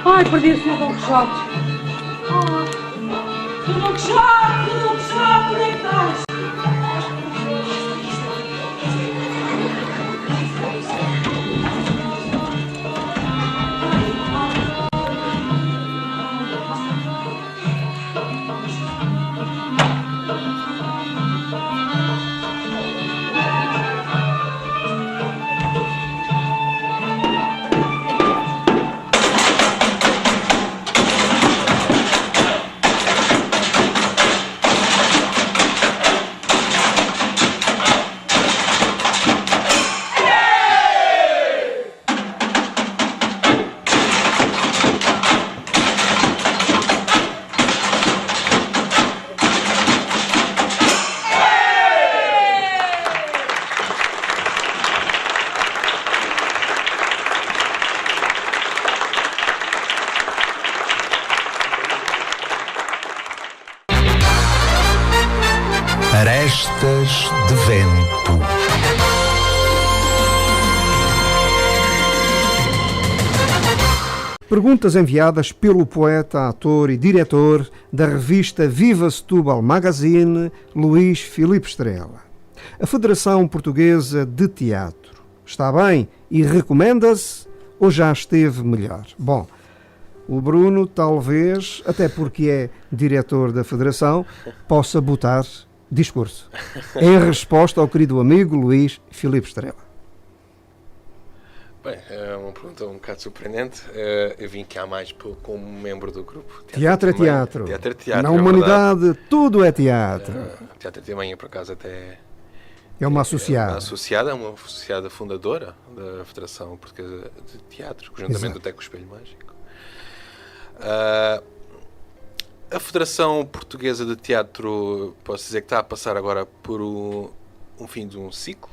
Ai, perdi o senhor Dom Quixote. Senhor Dom Quixote, onde é que estás? vento. Perguntas enviadas pelo poeta, ator e diretor da revista Viva Setúbal Magazine, Luís Filipe Estrela. A Federação Portuguesa de Teatro está bem e recomenda-se ou já esteve melhor? Bom, o Bruno talvez, até porque é diretor da Federação, possa botar discurso em resposta ao querido amigo Luís Filipe Estrela. Bem, é uma pergunta um bocado surpreendente. Eu vim cá mais como membro do grupo. Teatro é teatro. Teatro é teatro. Na humanidade, tudo é teatro. Teatro também, por acaso, até é uma associada. É uma associada fundadora da Federação Portuguesa de Teatro, juntamente até com o Espelho Mágico. A Federação Portuguesa de Teatro, posso dizer que está a passar agora por um fim de um ciclo,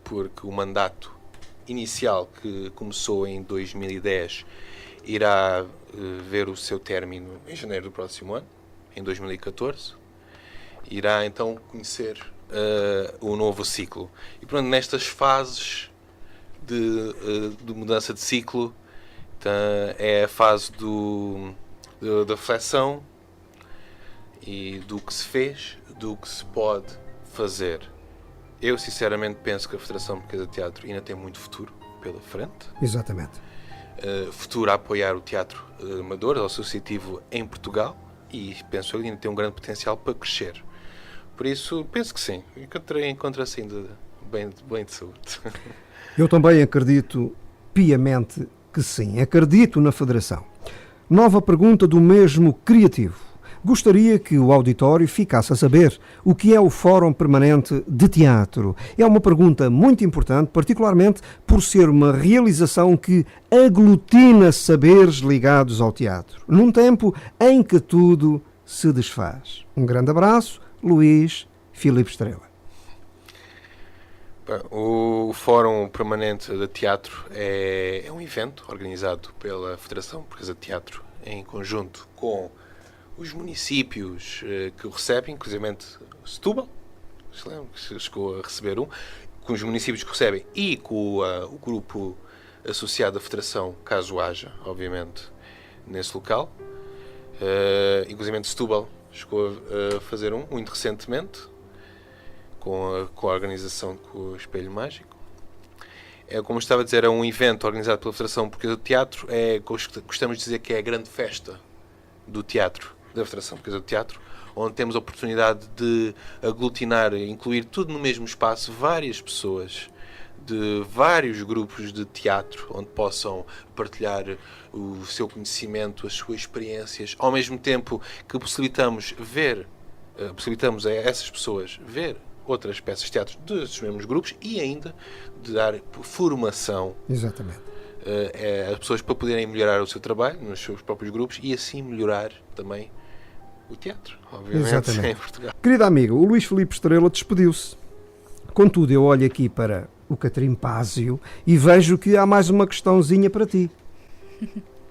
porque o mandato inicial, que começou em 2010, irá ver o seu término em janeiro do próximo ano, em 2014. Irá então conhecer o novo ciclo. E pronto, nestas fases de mudança de ciclo, é a fase da reflexão e do que se fez, do que se pode fazer. Eu, sinceramente, penso que a Federação Portuguesa de Teatro ainda tem muito futuro pela frente. Exatamente. Futuro a apoiar o teatro amador, associativo em Portugal, e penso que ainda tem um grande potencial para crescer. Por isso, penso que sim. Encontra-se ainda bem de saúde. Eu também acredito piamente que sim. Acredito na Federação. Nova pergunta do mesmo criativo. Gostaria que o auditório ficasse a saber o que é o Fórum Permanente de Teatro. É uma pergunta muito importante, particularmente por ser uma realização que aglutina saberes ligados ao teatro, num tempo em que tudo se desfaz. Um grande abraço, Luís Filipe Estrela. O Fórum Permanente de Teatro é um evento organizado pela Federação Portuguesa de Teatro em conjunto com os municípios que o recebem, inclusive Setúbal, chegou a receber com os municípios que recebem e com o grupo associado à Federação, caso haja, obviamente, nesse local. Inclusive Setúbal chegou a fazer muito recentemente, com a organização com o Espelho Mágico. Como estava a dizer, é um evento organizado pela Federação Portuguesa de Teatro. Gostamos de dizer que é a grande festa do teatro, da Federação Portuguesa de Teatro, onde temos a oportunidade de aglutinar, incluir tudo no mesmo espaço, várias pessoas de vários grupos de teatro, onde possam partilhar o seu conhecimento, as suas experiências, ao mesmo tempo que possibilitamos a essas pessoas ver outras peças de teatro desses mesmos grupos e ainda de dar formação. Exatamente. As pessoas para poderem melhorar o seu trabalho nos seus próprios grupos e assim melhorar também o teatro, obviamente. Exatamente. Em Portugal. Querido amigo, o Luís Filipe Estrela despediu-se. Contudo, eu olho aqui para o Catrimpásio e vejo que há mais uma questãozinha para ti.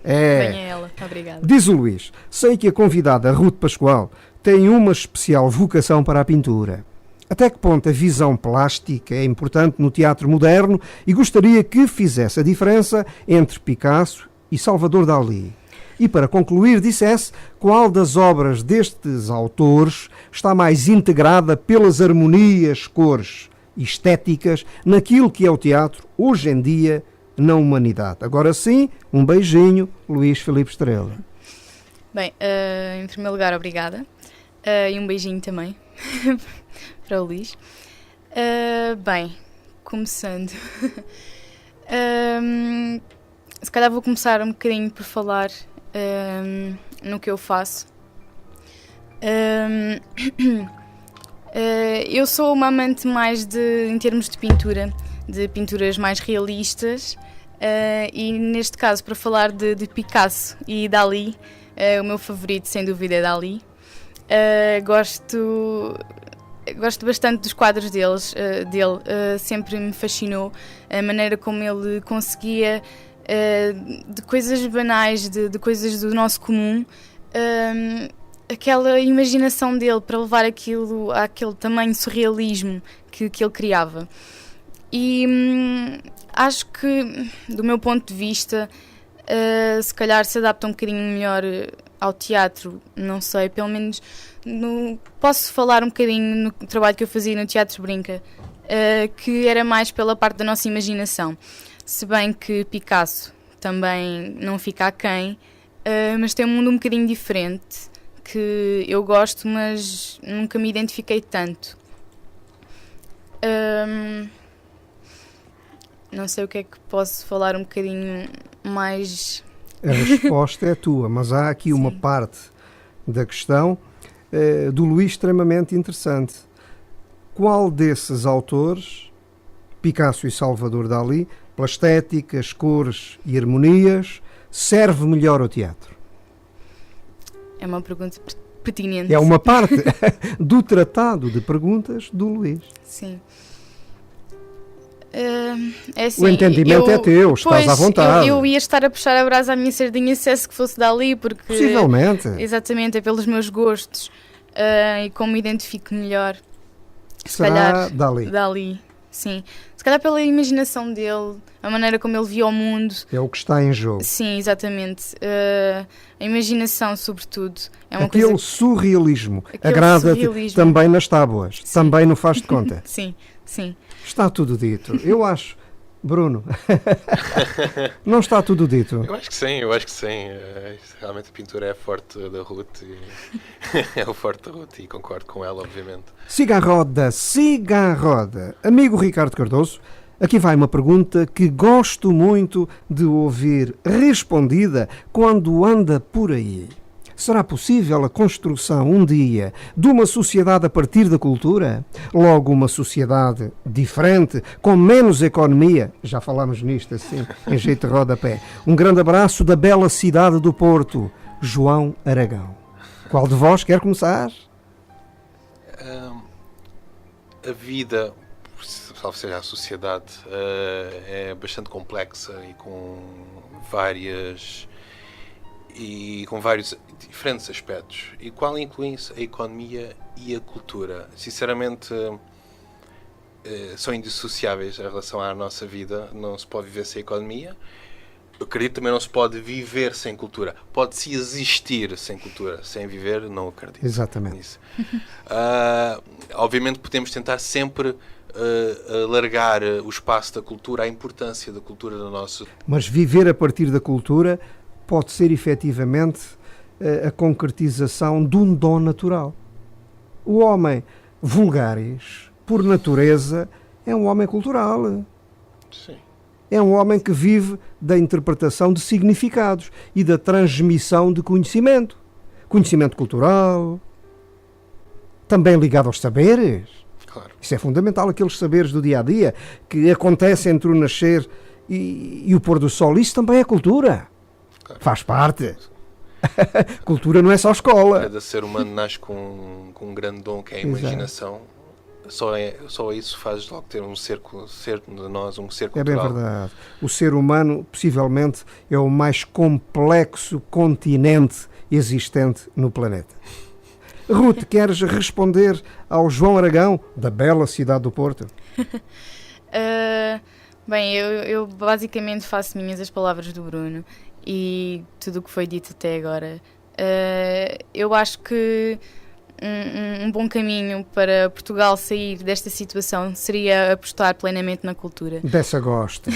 Venha ela, obrigada. Diz o Luís, sei que a convidada Ruth Pascoal tem uma especial vocação para a pintura. Até que ponto a visão plástica é importante no teatro moderno e gostaria que fizesse a diferença entre Picasso e Salvador Dalí. E para concluir, dissesse qual das obras destes autores está mais integrada pelas harmonias, cores e estéticas naquilo que é o teatro hoje em dia na humanidade. Agora sim, um beijinho, Luís Filipe Estrela. Bem, em primeiro lugar, obrigada. E um beijinho também para o Luís. Bem, começando. Se calhar vou começar um bocadinho por falar no que eu faço. Eu sou uma amante mais em termos de pinturas mais realistas, e neste caso, para falar de Picasso e Dalí, o meu favorito sem dúvida é Dalí. Gosto bastante dos quadros dele. Sempre me fascinou a maneira como ele conseguia, de coisas banais, de coisas do nosso comum, aquela imaginação dele para levar aquilo àquele tamanho surrealismo que ele criava. E acho que, do meu ponto de vista, se calhar se adapta um bocadinho melhor ao teatro, não sei, pelo menos posso falar um bocadinho no trabalho que eu fazia no Teatro Brinca, que era mais pela parte da nossa imaginação, se bem que Picasso também não fica aquém, mas tem um mundo um bocadinho diferente, que eu gosto, mas nunca me identifiquei tanto. Não sei o que é que posso falar um bocadinho mais. A resposta é tua, mas há aqui uma parte da questão do Luís extremamente interessante. Qual desses autores, Picasso e Salvador Dalí, pela estética, as cores e harmonias, serve melhor ao teatro? É uma pergunta pertinente. É uma parte do tratado de perguntas do Luís. Sim. É assim, o entendimento é teu, estás à vontade. Eu ia estar a puxar a brasa à minha sardinha se esse que fosse Dalí, porque... Possivelmente. Exatamente, é pelos meus gostos e como me identifico melhor. Será se calhar, Dalí. Sim. Se calhar pela imaginação dele, a maneira como ele via o mundo. É o que está em jogo. Sim, exatamente. A imaginação, sobretudo. É uma Aquele coisa... surrealismo agrada-te também nas tábuas, sim. Também não faz de conta. Sim, sim. Está tudo dito. Eu acho, Bruno, não está tudo dito. Eu acho que sim. Realmente a pintura é forte da Ruth. É o forte da Ruth e concordo com ela, obviamente. Siga a roda. Amigo Ricardo Cardoso, aqui vai uma pergunta que gosto muito de ouvir respondida quando anda por aí. Será possível a construção um dia de uma sociedade a partir da cultura? Logo uma sociedade diferente, com menos economia? Já falámos nisto assim, em jeito de rodapé. Um grande abraço da bela cidade do Porto, João Aragão. Qual de vós quer começar? A vida, salvo seja a sociedade, é bastante complexa e com vários diferentes aspectos, e qual inclui-se a economia e a cultura. Sinceramente, são indissociáveis em relação à nossa vida. Não se pode viver sem economia. Eu acredito que também não se pode viver sem cultura. Pode-se existir sem cultura. Sem viver, não acredito. Exatamente. Nisso. Obviamente podemos tentar sempre alargar o espaço da cultura, a importância da cultura no nosso... Mas viver a partir da cultura pode ser efetivamente a concretização de um dom natural. O homem vulgaris, por natureza, é um homem cultural. Sim. É um homem que vive da interpretação de significados e da transmissão de conhecimento. Conhecimento cultural, também ligado aos saberes. Claro. Isso é fundamental, aqueles saberes do dia-a-dia que acontecem entre o nascer e o pôr do sol. Isso também é cultura. Claro. Faz parte. Cultura não é só escola. Cada ser humano nasce com um grande dom, que é a imaginação. Só isso faz logo ter um ser de nós, um ser cultural. É bem verdade. O ser humano, possivelmente, é o mais complexo continente existente no planeta. Ruth, queres responder ao João Aragão, da bela cidade do Porto? Bem, eu basicamente faço minhas as palavras do Bruno e tudo o que foi dito até agora. Eu acho que um bom caminho para Portugal sair desta situação seria apostar plenamente na cultura. Dessa gosto.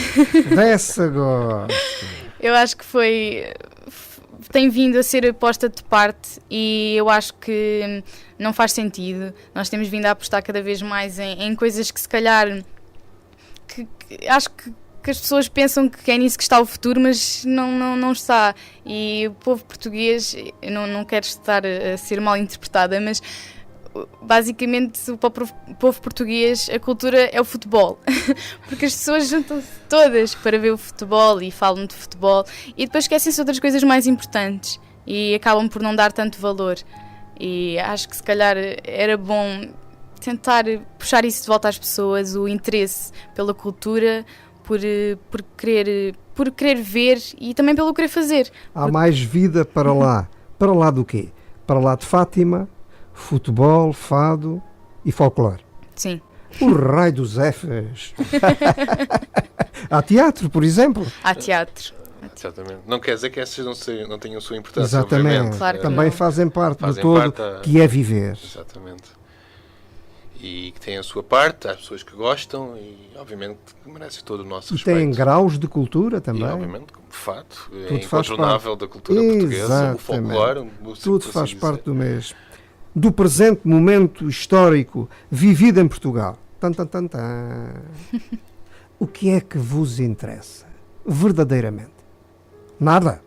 Eu acho que tem vindo a ser posta de parte e eu acho que não faz sentido. Nós temos vindo a apostar cada vez mais em coisas que se calhar acho que as pessoas pensam que é nisso que está o futuro, mas não está. E o povo português, eu não quero estar a ser mal interpretada, mas basicamente o povo português, a cultura é o futebol. Porque as pessoas juntam-se todas para ver o futebol e falam de futebol e depois esquecem-se outras coisas mais importantes e acabam por não dar tanto valor. E acho que se calhar era bom tentar puxar isso de volta às pessoas, o interesse pela cultura, por querer ver e também pelo querer fazer. Há mais vida para lá. Para lá do quê? Para lá de Fátima, futebol, fado e folclore. Sim. O raio dos Fs. Há teatro, por exemplo. Há teatro. Exatamente. Não quer dizer que essas não tenham sua importância, Exatamente. obviamente. Claro que Também não. fazem parte Fazem do todo, parte que é viver. Exatamente. E que têm a sua parte, há pessoas que gostam e, obviamente, que merecem todo o nosso E respeito. têm graus de cultura também. E, obviamente, de facto, é Tudo faz incontornável da cultura portuguesa, o Exatamente. folclore. Tudo faz parte do mesmo. Do presente momento histórico vivido em Portugal. Tan, tan, tan, tan. O que é que vos interessa? Verdadeiramente? Nada.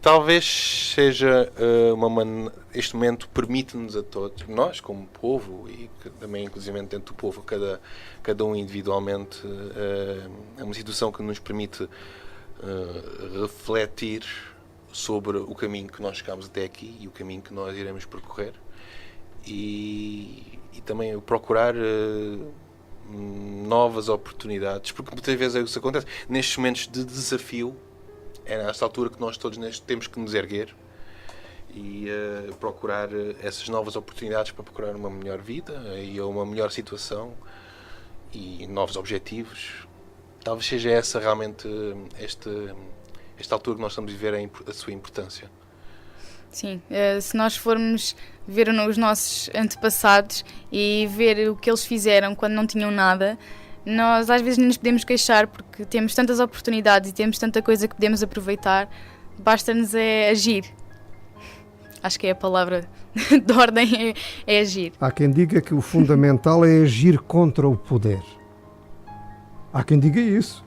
Talvez seja este momento permite-nos a todos, nós como povo e também inclusive dentro do povo, cada um individualmente, é uma situação que nos permite refletir sobre o caminho que nós chegámos até aqui e o caminho que nós iremos percorrer e também procurar novas oportunidades, porque muitas vezes isso acontece nestes momentos de desafio. É nesta altura que nós todos temos que nos erguer e procurar essas novas oportunidades para procurar uma melhor vida e uma melhor situação e novos objetivos. Talvez seja essa realmente esta altura que nós estamos a viver a sua importância. Sim, se nós formos ver os nossos antepassados e ver o que eles fizeram quando não tinham nada, nós às vezes nem nos podemos queixar porque temos tantas oportunidades e temos tanta coisa que podemos aproveitar, basta-nos agir. Acho que é a palavra de ordem, é agir. Há quem diga que o fundamental é agir contra o poder. Há quem diga isso.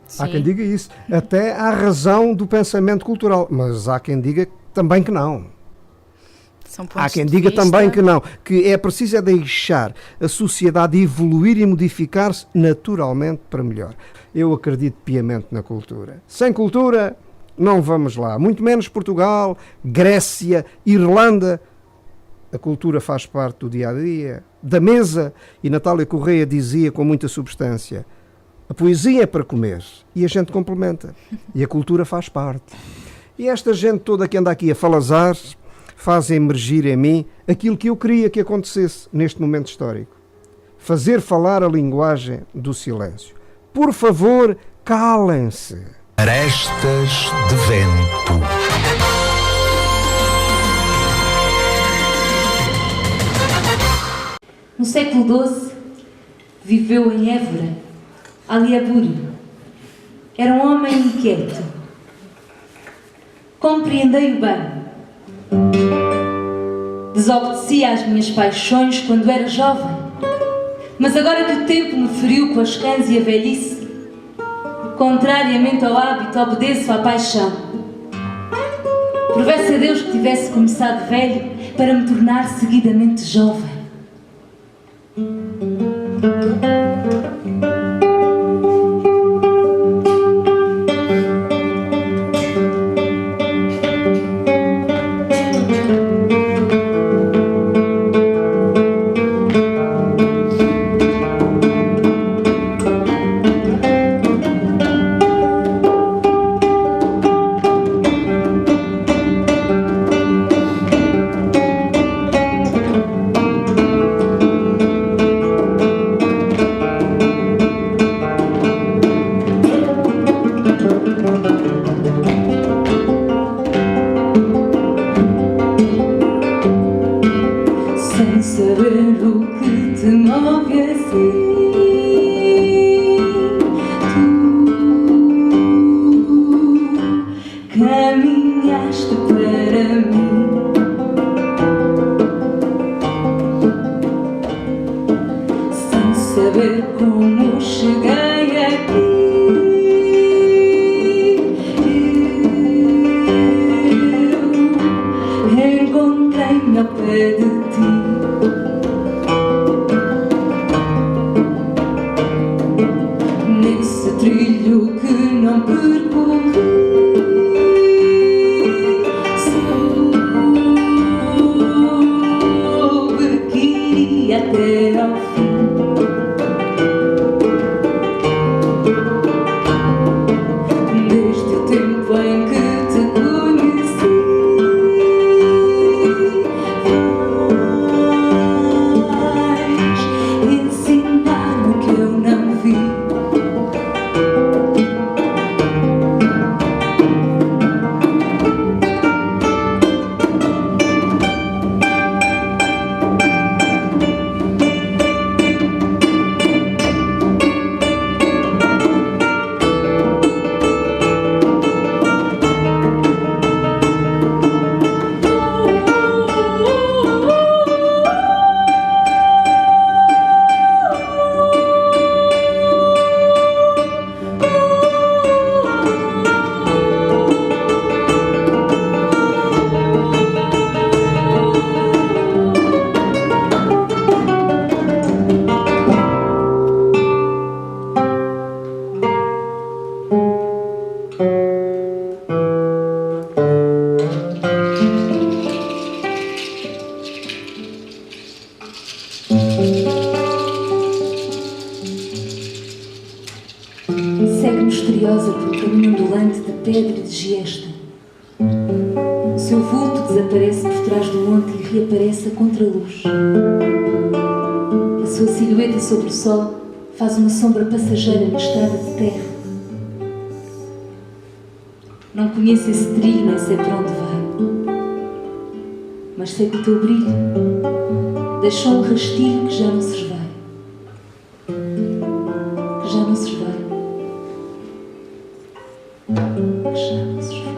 Sim. Há quem diga isso. Até à razão do pensamento cultural. Mas há quem diga também que não. Há quem diga também que não, que é preciso deixar a sociedade evoluir e modificar-se naturalmente para melhor. Eu acredito piamente na cultura. Sem cultura, não vamos lá. Muito menos Portugal, Grécia, Irlanda. A cultura faz parte do dia-a-dia, da mesa. E Natália Correia dizia com muita substância, a poesia é para comer. E a gente complementa. E a cultura faz parte. E esta gente toda que anda aqui a falazar faz emergir em mim aquilo que eu queria que acontecesse neste momento histórico. Fazer falar a linguagem do silêncio. Por favor, calem-se. Arestas de vento. No século XII, viveu em Évora, Aliaburi. Era um homem inquieto. Compreendei-o bem. Desobedecia às minhas paixões quando era jovem, mas agora que o tempo me feriu com as cães e a velhice, contrariamente ao hábito, obedeço à paixão. Provesse a Deus que tivesse começado velho para me tornar seguidamente jovem. ondulante de pedra e de giesta. O seu vulto desaparece por trás do monte e reaparece a contraluz. A sua silhueta sobre o sol faz uma sombra passageira na estrada de terra. Não conheço esse trilho, nem sei para onde vai. Mas sei que o teu brilho deixou um rastilho que já não se esvai. Que já não se esvai. Que já não se esvai.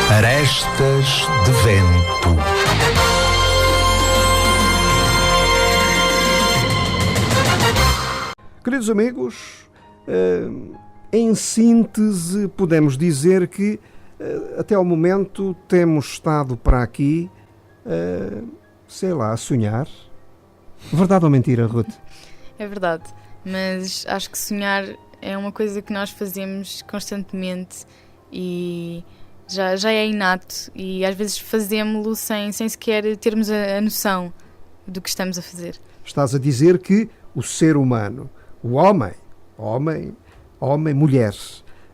Arestas de vento. Queridos amigos, em síntese podemos dizer que até ao momento temos estado para aqui, sei lá, a sonhar. Verdade ou mentira, Ruth? É verdade, mas acho que sonhar é uma coisa que nós fazemos constantemente e já é inato e às vezes fazemos-lo sem sequer termos a noção do que estamos a fazer. Estás a dizer que o ser humano, o homem, mulher,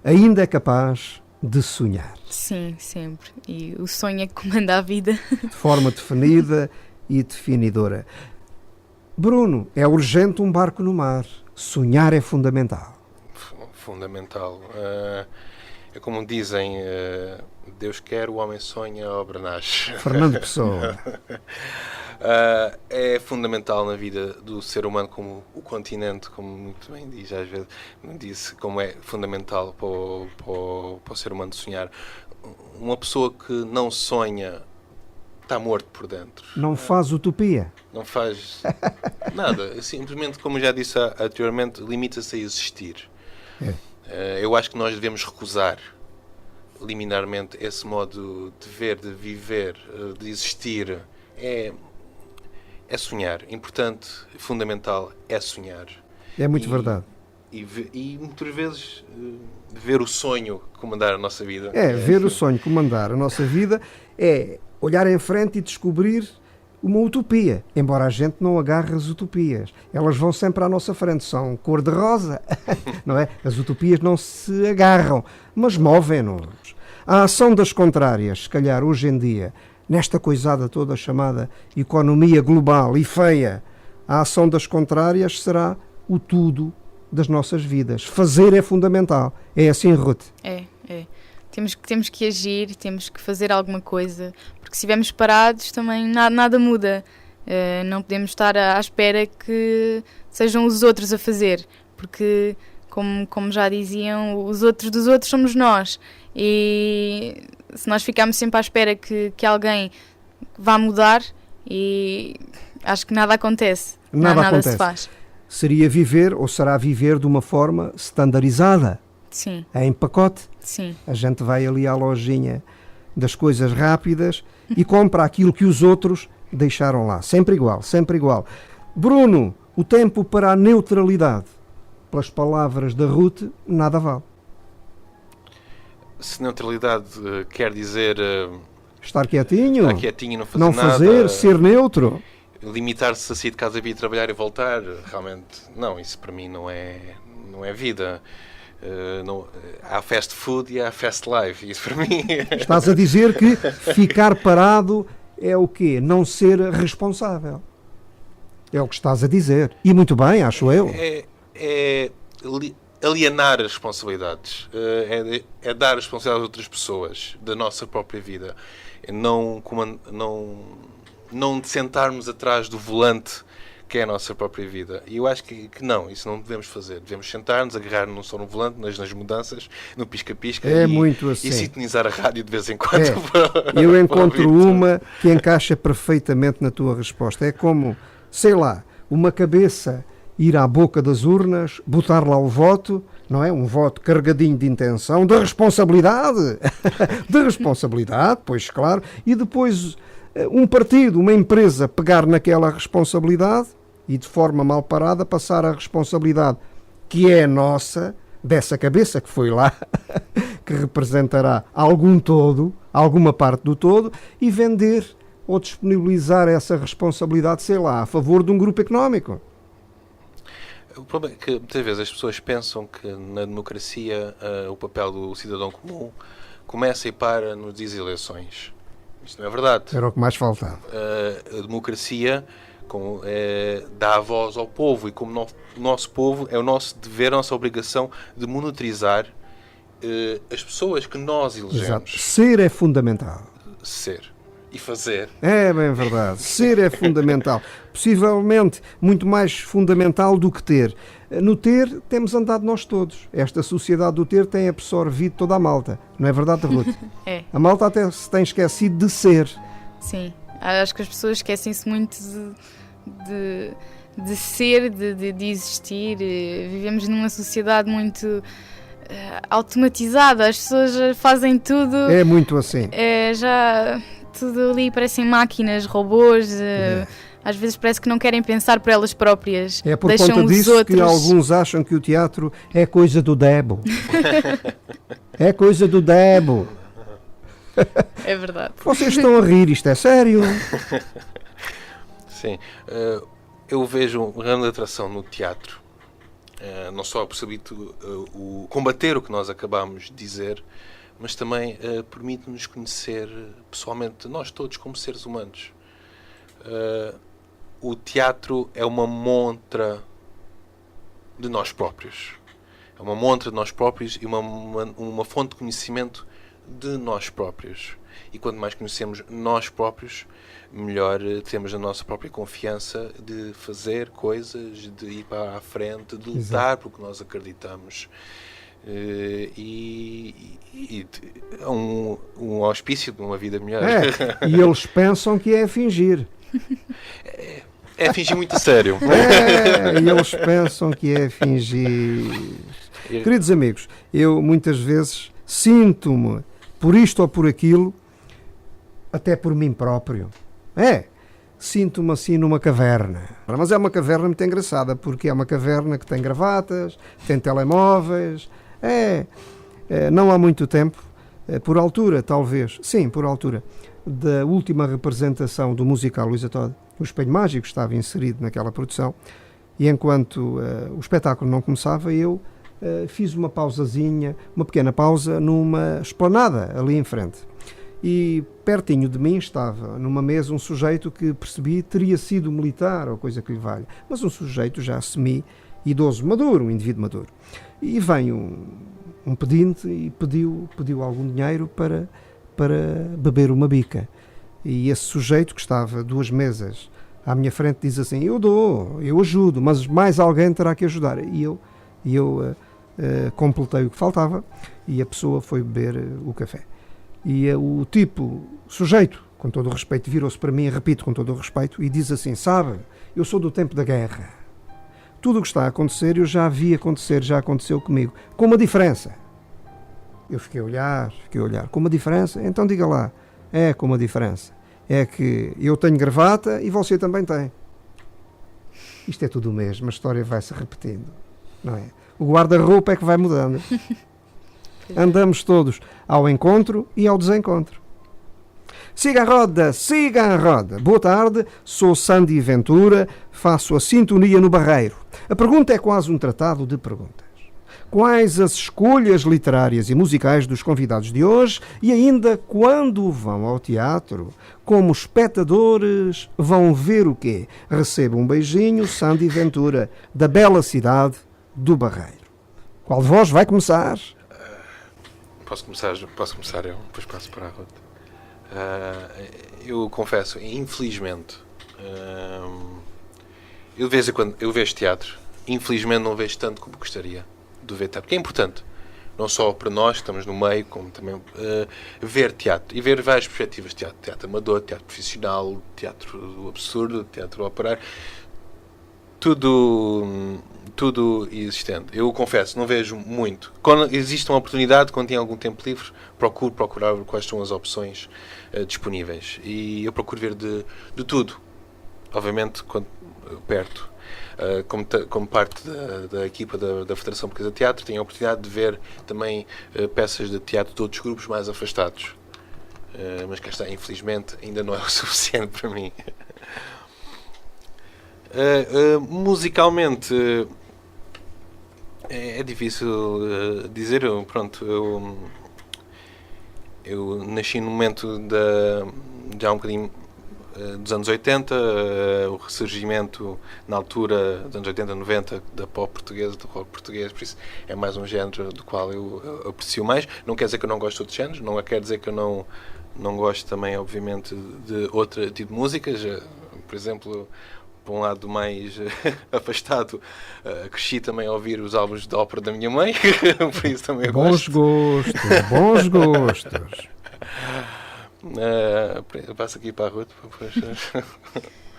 ainda é capaz de sonhar. Sim, sempre. E o sonho é que comanda a vida. De forma definida e definidora. Bruno, é urgente um barco no mar. Sonhar é fundamental. Fundamental. É como dizem, Deus quer, o homem sonha, a obra nasce. Fernando Pessoa. É fundamental na vida do ser humano, como o continente, como muito bem diz, às vezes disse, como é fundamental para o ser humano sonhar. Uma pessoa que não sonha está morto por dentro. Não faz utopia. Não faz nada. Simplesmente, como já disse anteriormente, limita-se a existir. Eu acho que nós devemos recusar liminarmente esse modo de ver, de viver, de existir. É sonhar. Importante, fundamental, é sonhar. É muito verdade. E muitas vezes ver o sonho comandar a nossa vida. Ver o sonho comandar a nossa vida é olhar em frente e descobrir uma utopia, embora a gente não agarre as utopias. Elas vão sempre à nossa frente, são cor-de-rosa, não é? As utopias não se agarram, mas movem-nos. A ação das contrárias, se calhar hoje em dia, nesta coisada toda chamada economia global e feia, a ação das contrárias será o tudo das nossas vidas. Fazer é fundamental. É assim, Ruth? É. Temos que agir, temos que fazer alguma coisa, porque se estivermos parados também nada muda. Não podemos estar à espera que sejam os outros a fazer, porque, como já diziam, os outros dos outros somos nós. E se nós ficarmos sempre à espera que alguém vá mudar, e acho que nada acontece. Nada se faz. Seria viver, ou será viver de uma forma standardizada. Sim. Em pacote. Sim. A gente vai ali à lojinha das coisas rápidas e compra aquilo que os outros deixaram lá. Sempre igual, sempre igual. Bruno, o tempo para a neutralidade, pelas palavras da Ruth, nada vale. Se neutralidade quer dizer... Estar quietinho, não fazer nada, fazer, ser neutro. Limitar-se a sair de casa, vir trabalhar e voltar, realmente, não, isso para mim não é vida. Há fast food e há fast life. Isso para mim... Estás a dizer que ficar parado é o quê? Não ser responsável. É o que estás a dizer. E muito bem, acho eu. É alienar as responsabilidades. É dar as responsabilidades a outras pessoas da nossa própria vida. Não sentarmos atrás do volante que é a nossa própria vida. E eu acho que não, isso não devemos fazer. Devemos sentar-nos, agarrar não só no volante, mas nas mudanças, no pisca-pisca e sintonizar a rádio de vez em quando. Eu encontro uma que encaixa perfeitamente na tua resposta. É como, sei lá, uma cabeça ir à boca das urnas, botar lá o voto, não é? Um voto carregadinho de intenção, de responsabilidade. De responsabilidade, pois claro. E depois um partido, uma empresa pegar naquela responsabilidade e de forma mal parada passar a responsabilidade que é nossa, dessa cabeça que foi lá, que representará algum todo, alguma parte do todo, e vender ou disponibilizar essa responsabilidade, sei lá, a favor de um grupo económico. O problema é que muitas vezes as pessoas pensam que na democracia o papel do cidadão comum começa e para nos dias de eleições. Isto não é verdade. Era o que mais faltava. A democracia dá a voz ao povo e como o nosso povo é o nosso dever, a nossa obrigação de monitorizar as pessoas que nós elegemos. Exato. Ser é fundamental. Ser. E fazer. É bem verdade. Ser é fundamental. Possivelmente muito mais fundamental do que ter. No ter, temos andado nós todos. Esta sociedade do ter tem absorvido toda a malta. Não é verdade, Ruth? É. A malta até se tem esquecido de ser. Sim. Acho que as pessoas esquecem-se muito de ser, de existir. Vivemos numa sociedade muito automatizada. As pessoas fazem tudo. É muito assim. Já tudo ali parecem máquinas, robôs. Às vezes parece que não querem pensar por elas próprias. É por deixam conta os disso outros... que alguns acham que o teatro é coisa do Debo. É coisa do Debo. É verdade. Vocês estão a rir, isto é sério? Sim. Eu vejo uma grande atração no teatro. Não só combater o que nós acabamos de dizer, mas também permite-nos conhecer pessoalmente nós todos como seres humanos. O teatro é uma montra de nós próprios. É uma montra de nós próprios e uma fonte de conhecimento de nós próprios. E quanto mais conhecemos nós próprios, melhor temos a nossa própria confiança de fazer coisas, de ir para a frente, de lutar pelo que nós acreditamos. E é um auspício de uma vida melhor. E eles pensam que é fingir. É fingir muito a sério. E eles pensam que é fingir. Queridos amigos, eu muitas vezes sinto-me por isto ou por aquilo, até por mim próprio. Sinto-me assim numa caverna. Mas é uma caverna muito engraçada, porque é uma caverna que tem gravatas, tem telemóveis. Não há muito tempo, por altura, talvez, sim, por altura, da última representação do musical Luísa Todd, o Espelho Mágico estava inserido naquela produção, e enquanto o espetáculo não começava, eu fiz uma pausazinha, uma pequena pausa, numa esplanada ali em frente. E pertinho de mim estava, numa mesa, um sujeito que percebi teria sido militar ou coisa que lhe valha, mas um sujeito já semi-idoso, maduro, um indivíduo maduro. E vem um pedinte e pediu algum dinheiro para beber uma bica. E esse sujeito, que estava 2 mesas à minha frente, diz assim: eu ajudo, mas mais alguém terá que ajudar. E eu completei o que faltava e a pessoa foi beber o café. E o sujeito, com todo o respeito, virou-se para mim, repito com todo o respeito, e diz assim: sabe, eu sou do tempo da guerra. Tudo o que está a acontecer eu já vi acontecer, já aconteceu comigo. Com uma diferença. Eu fiquei a olhar. Com uma diferença? Então diga lá. Com uma diferença. É que eu tenho gravata e você também tem. Isto é tudo o mesmo, a história vai-se repetindo. Não é? O guarda-roupa é que vai mudando. Andamos todos ao encontro e ao desencontro. Siga a roda, siga a roda. Boa tarde, sou Sandy Ventura, faço a sintonia no Barreiro. A pergunta é quase um tratado de perguntas. Quais as escolhas literárias e musicais dos convidados de hoje e ainda quando vão ao teatro, como espectadores, vão ver o quê? Receba um beijinho, Sandy Ventura, da bela cidade do Barreiro. Qual de vós vai começar? Posso começar eu, depois passo para a Ruth. Eu confesso, infelizmente, eu de vez em quando eu vejo teatro, infelizmente não vejo tanto como gostaria de ver teatro, porque é importante, não só para nós que estamos no meio, como também ver teatro, e ver várias perspectivas de teatro, teatro amador, teatro profissional, teatro do absurdo, teatro operário, tudo existente. Eu confesso, não vejo muito. Quando existe uma oportunidade, quando tem algum tempo livre, procuro procurar quais são as opções disponíveis. E eu procuro ver de tudo. Obviamente, quando perto. Como parte da equipa da Federação Portuguesa de Teatro, tenho a oportunidade de ver também peças de teatro de outros grupos mais afastados. Mas cá está, infelizmente, ainda não é o suficiente para mim. Musicalmente é difícil dizer. Eu nasci no momento já um bocadinho dos anos 80, o ressurgimento na altura dos anos 80, 90 da pop portuguesa, do rock português, por isso é mais um género do qual eu aprecio mais. Não quer dizer que eu não gosto de outros géneros, não quer dizer que eu não gosto também, obviamente, de outro tipo de músicas. Por exemplo, por um lado mais afastado, cresci também a ouvir os álbuns de ópera da minha mãe, por isso também eu gosto. Bons gostos. Passo aqui para a Ruth.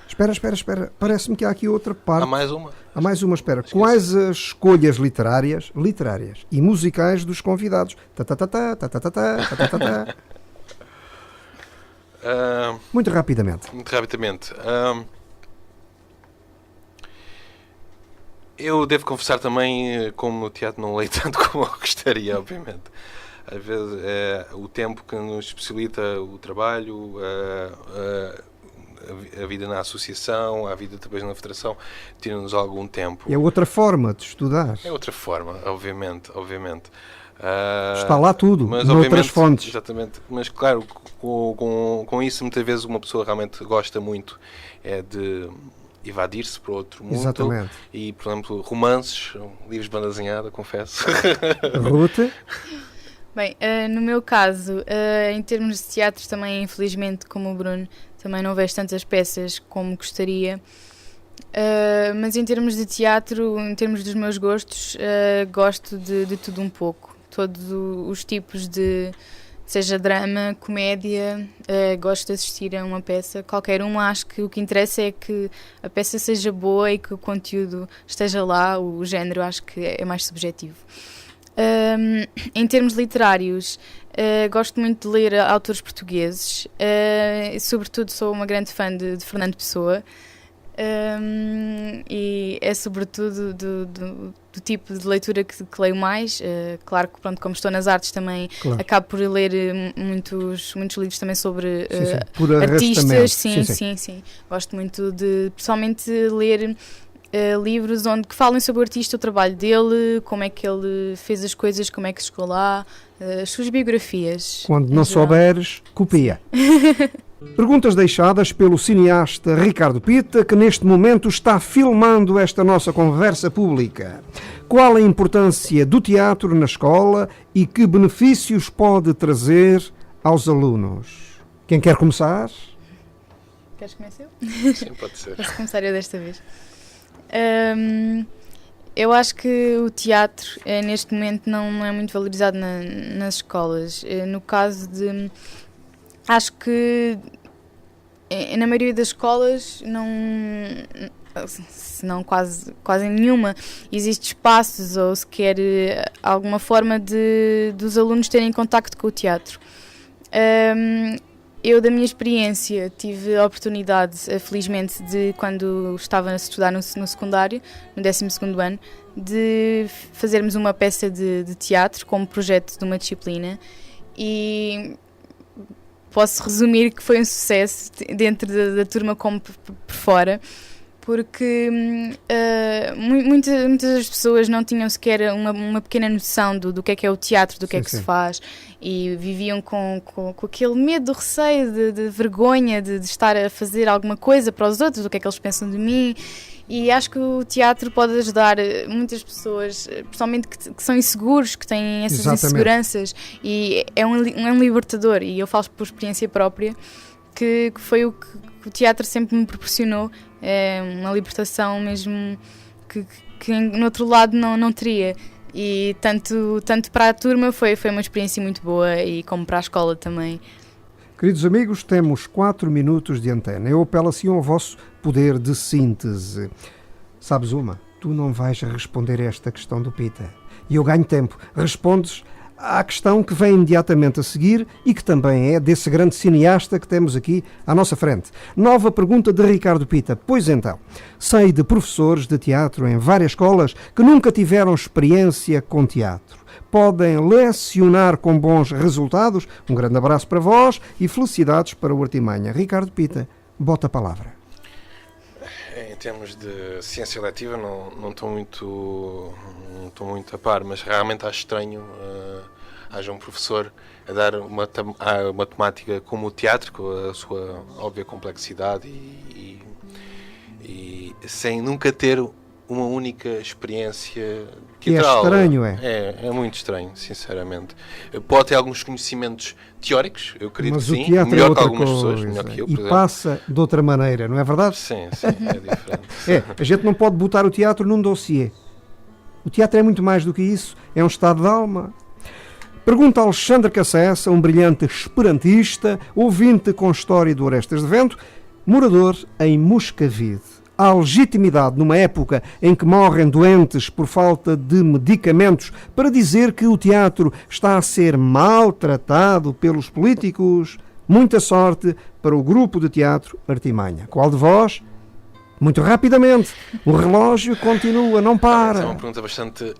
Espera. Parece-me que há aqui outra parte. Há mais uma, espera. Quais as escolhas literárias e musicais dos convidados? Muito rapidamente. Eu devo confessar também, como o teatro não leio tanto como eu gostaria, obviamente. Às vezes o tempo que nos possibilita o trabalho, a vida na associação, a vida depois na federação, tira-nos algum tempo. É outra forma de estudar. É outra forma, obviamente. Está lá tudo, mas, noutras fontes. Exatamente, mas claro, com isso muitas vezes uma pessoa realmente gosta muito de evadir-se para outro mundo. Exatamente. E, por exemplo, romances, livros de banda desenhada, confesso. Ruth? Bem, no meu caso, em termos de teatro também, infelizmente, como o Bruno, também não vejo tantas peças como gostaria. Mas em termos de teatro, em termos dos meus gostos, gosto de tudo um pouco. Todos os tipos seja drama, comédia, gosto de assistir a uma peça, qualquer uma. Acho que o que interessa é que a peça seja boa e que o conteúdo esteja lá. O género acho que é mais subjetivo. Em termos literários, gosto muito de ler autores portugueses, sobretudo sou uma grande fã de Fernando Pessoa, e é sobretudo do tipo de leitura que leio mais. Claro que, pronto, como estou nas artes também, acabo por ler muitos livros também sobre artistas. Sim. Gosto muito de, pessoalmente, ler livros que falem sobre o artista, o trabalho dele, como é que ele fez as coisas, como é que chegou lá, as suas biografias. Quando não souberes, copia. Perguntas deixadas pelo cineasta Ricardo Pita, que neste momento está filmando esta nossa conversa pública. Qual a importância do teatro na escola e que benefícios pode trazer aos alunos? Quem quer começar? Queres começar? Sim, pode ser. Posso começar eu desta vez. Eu acho que o teatro neste momento não é muito valorizado nas escolas. No caso de... Acho que na maioria das escolas, se não quase nenhuma, existe espaços ou sequer alguma forma dos alunos terem contacto com o teatro. Eu, da minha experiência, tive a oportunidade, felizmente, de quando estava a estudar no secundário, no 12º ano, de fazermos uma peça de teatro como projeto de uma disciplina, e posso resumir que foi um sucesso dentro da turma como por fora. porque muitas das pessoas não tinham sequer uma pequena noção do que é o teatro, do que é que se faz, e viviam com aquele medo, receio, de vergonha de estar a fazer alguma coisa para os outros, do que é que eles pensam de mim. E acho que o teatro pode ajudar muitas pessoas, principalmente que são inseguros, que têm essas inseguranças, e é um libertador. E eu falo por experiência própria, que foi o que o teatro sempre me proporcionou, uma libertação mesmo que no outro lado não teria. E tanto para a turma foi uma experiência muito boa, e como para a escola também. Queridos amigos, temos 4 minutos de antena. Eu apelo assim ao vosso poder de síntese. Sabes uma? Tu não vais responder a esta questão do Pita. E eu ganho tempo. Respondes à questão que vem imediatamente a seguir e que também é desse grande cineasta que temos aqui à nossa frente. Nova pergunta de Ricardo Pita. Pois então, sei de professores de teatro em várias escolas que nunca tiveram experiência com teatro. Podem lecionar com bons resultados. Um grande abraço para vós e felicidades para o Artimanha. Ricardo Pita, bota a palavra. Em termos de ciência letiva não estou muito a par, mas realmente acho estranho haja um professor a dar uma matemática como o teatro, com a sua óbvia complexidade e sem nunca ter uma única experiência teatral. É estranho, É muito estranho, sinceramente. Pode ter alguns conhecimentos teóricos, eu acredito que sim, melhor que algumas pessoas, melhor que eu, por exemplo. Passa de outra maneira, não é verdade? Sim, é diferente. A gente não pode botar o teatro num dossiê. O teatro é muito mais do que isso, é um estado de alma. Pergunta a Alexandre Cassessa, um brilhante esperantista, ouvinte com história do Orestes de Vento, morador em Moscavide. Há legitimidade numa época em que morrem doentes por falta de medicamentos para dizer que o teatro está a ser maltratado pelos políticos? Muita sorte para o grupo de teatro Artimanha. Qual de vós? Muito rapidamente. O relógio continua, não para. É uma pergunta bastante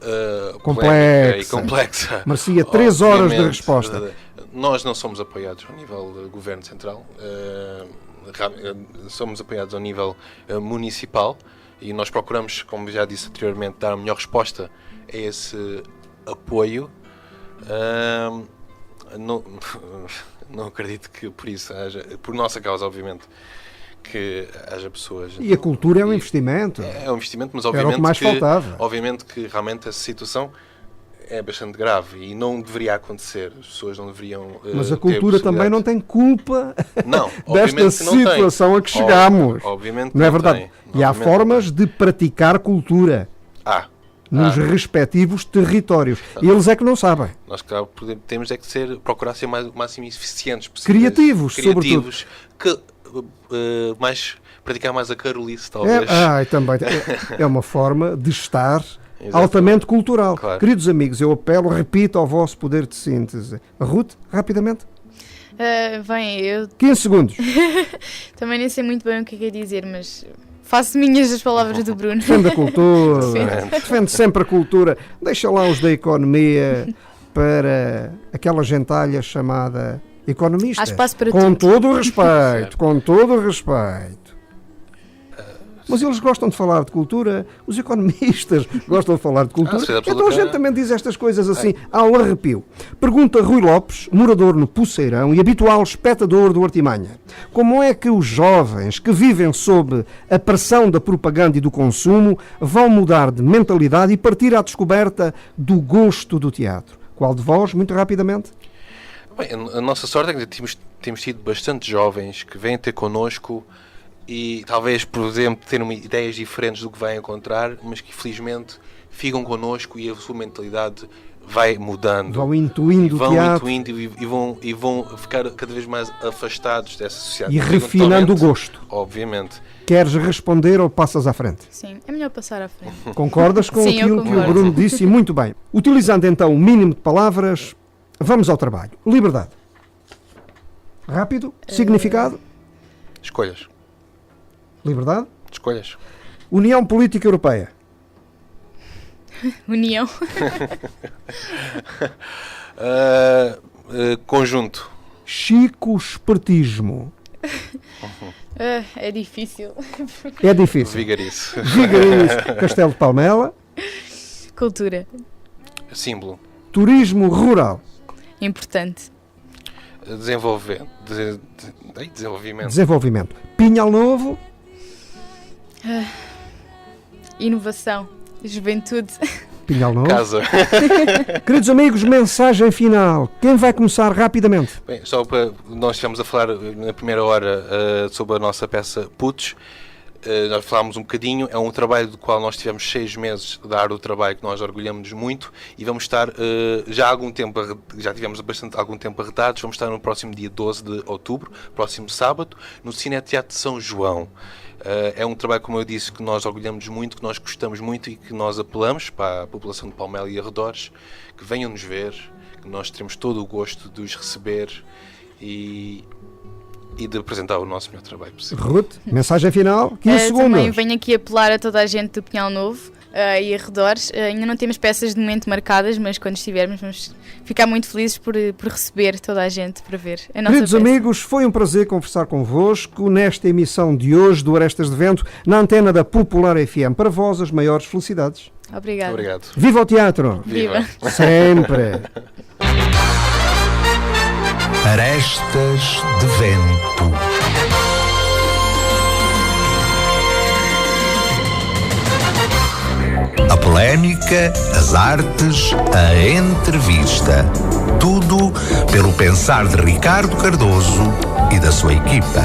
complexa. Merecia 3 horas de resposta. Nós não somos apoiados ao nível do Governo Central. Somos apoiados ao nível municipal e nós procuramos, como já disse anteriormente, dar a melhor resposta a esse apoio. Não acredito que por isso haja, por nossa causa, obviamente, que haja pessoas... E a cultura é um investimento. É um investimento, mas obviamente, era o que mais faltava. Obviamente que realmente essa situação é bastante grave e não deveria acontecer. As pessoas não deveriam mas a cultura também não tem culpa desta situação a que chegamos. Obviamente não é verdade? E há formas de praticar cultura nos respectivos territórios. E eles é que não sabem. Nós temos é que procurar ser o máximo eficientes possíveis. Criativos, sobretudo. Praticar mais a carolice, talvez. Também. É uma forma de estar... altamente cultural. Claro. Queridos amigos, eu apelo, repito, ao vosso poder de síntese. Ruth, rapidamente. 15 segundos. Também nem sei muito bem o que é dizer, mas faço minhas as palavras do Bruno. Defende a cultura. Defende sempre a cultura. Deixa lá os da economia para aquela gentalha chamada economista. Há espaço para com tudo. Todo o respeito, com todo o respeito. Mas eles gostam de falar de cultura, os economistas gostam de falar de cultura, então a gente também diz estas coisas assim, ao arrepio. Pergunta Rui Lopes, morador no Poceirão e habitual espectador do Artimanha. Como é que os jovens que vivem sob a pressão da propaganda e do consumo vão mudar de mentalidade e partir à descoberta do gosto do teatro? Qual de vós, muito rapidamente? Bem, a nossa sorte é que temos tido bastante jovens que vêm ter connosco e talvez, por exemplo, terem ideias diferentes do que vão encontrar, mas que infelizmente ficam connosco e a sua mentalidade vai mudando. Vão intuindo o teatro. E vão ficar cada vez mais afastados dessa sociedade. E refinando o gosto. Obviamente. Queres responder ou passas à frente? Sim, é melhor passar à frente. Concordas com aquilo que o Bruno disse? Muito bem. Utilizando então o mínimo de palavras, vamos ao trabalho. Liberdade. Rápido. Significado. Escolhas. Liberdade. Escolhas. União Política Europeia. União. Conjunto. Chico Espertismo. É difícil. É difícil. Vigarice. Vigarice. Castelo de Palmela. Cultura. Símbolo. Turismo rural. Importante. Desenvolvimento. Desenvolvimento. Pinhal Novo. Inovação. Juventude. Pinhal Novo. Casa. Queridos amigos, mensagem final. Quem vai começar rapidamente? Bem, só para... Nós estivemos a falar na primeira hora sobre a nossa peça Putos. Nós falámos um bocadinho, é um trabalho do qual nós tivemos 6 meses de árduo trabalho, que nós orgulhamos muito, e vamos estar já há algum tempo, já tivemos algum tempo arredados, vamos estar no próximo dia 12 de outubro, próximo sábado, no Cineteatro de São João. É um trabalho, como eu disse, que nós orgulhamos muito, que nós gostamos muito e que nós apelamos para a população de Palmela e arredores, que venham nos ver, que nós teremos todo o gosto de os receber e de apresentar o nosso melhor trabalho possível. Ruth, mensagem final, 15 segundos. Também venho aqui apelar a toda a gente do Pinhal Novo e arredores. Ainda não temos peças de momento marcadas, mas quando estivermos vamos ficar muito felizes por receber toda a gente para ver a nossa Queridos peça. amigos, foi um prazer conversar convosco nesta emissão de hoje do Arestas de Vento, na antena da Popular FM. Para vós, as maiores felicidades. Obrigado. Obrigado. Viva o teatro! Viva! Sempre! Arestas de Vento. A polémica, as artes, a entrevista. Tudo pelo pensar de Ricardo Cardoso e da sua equipa.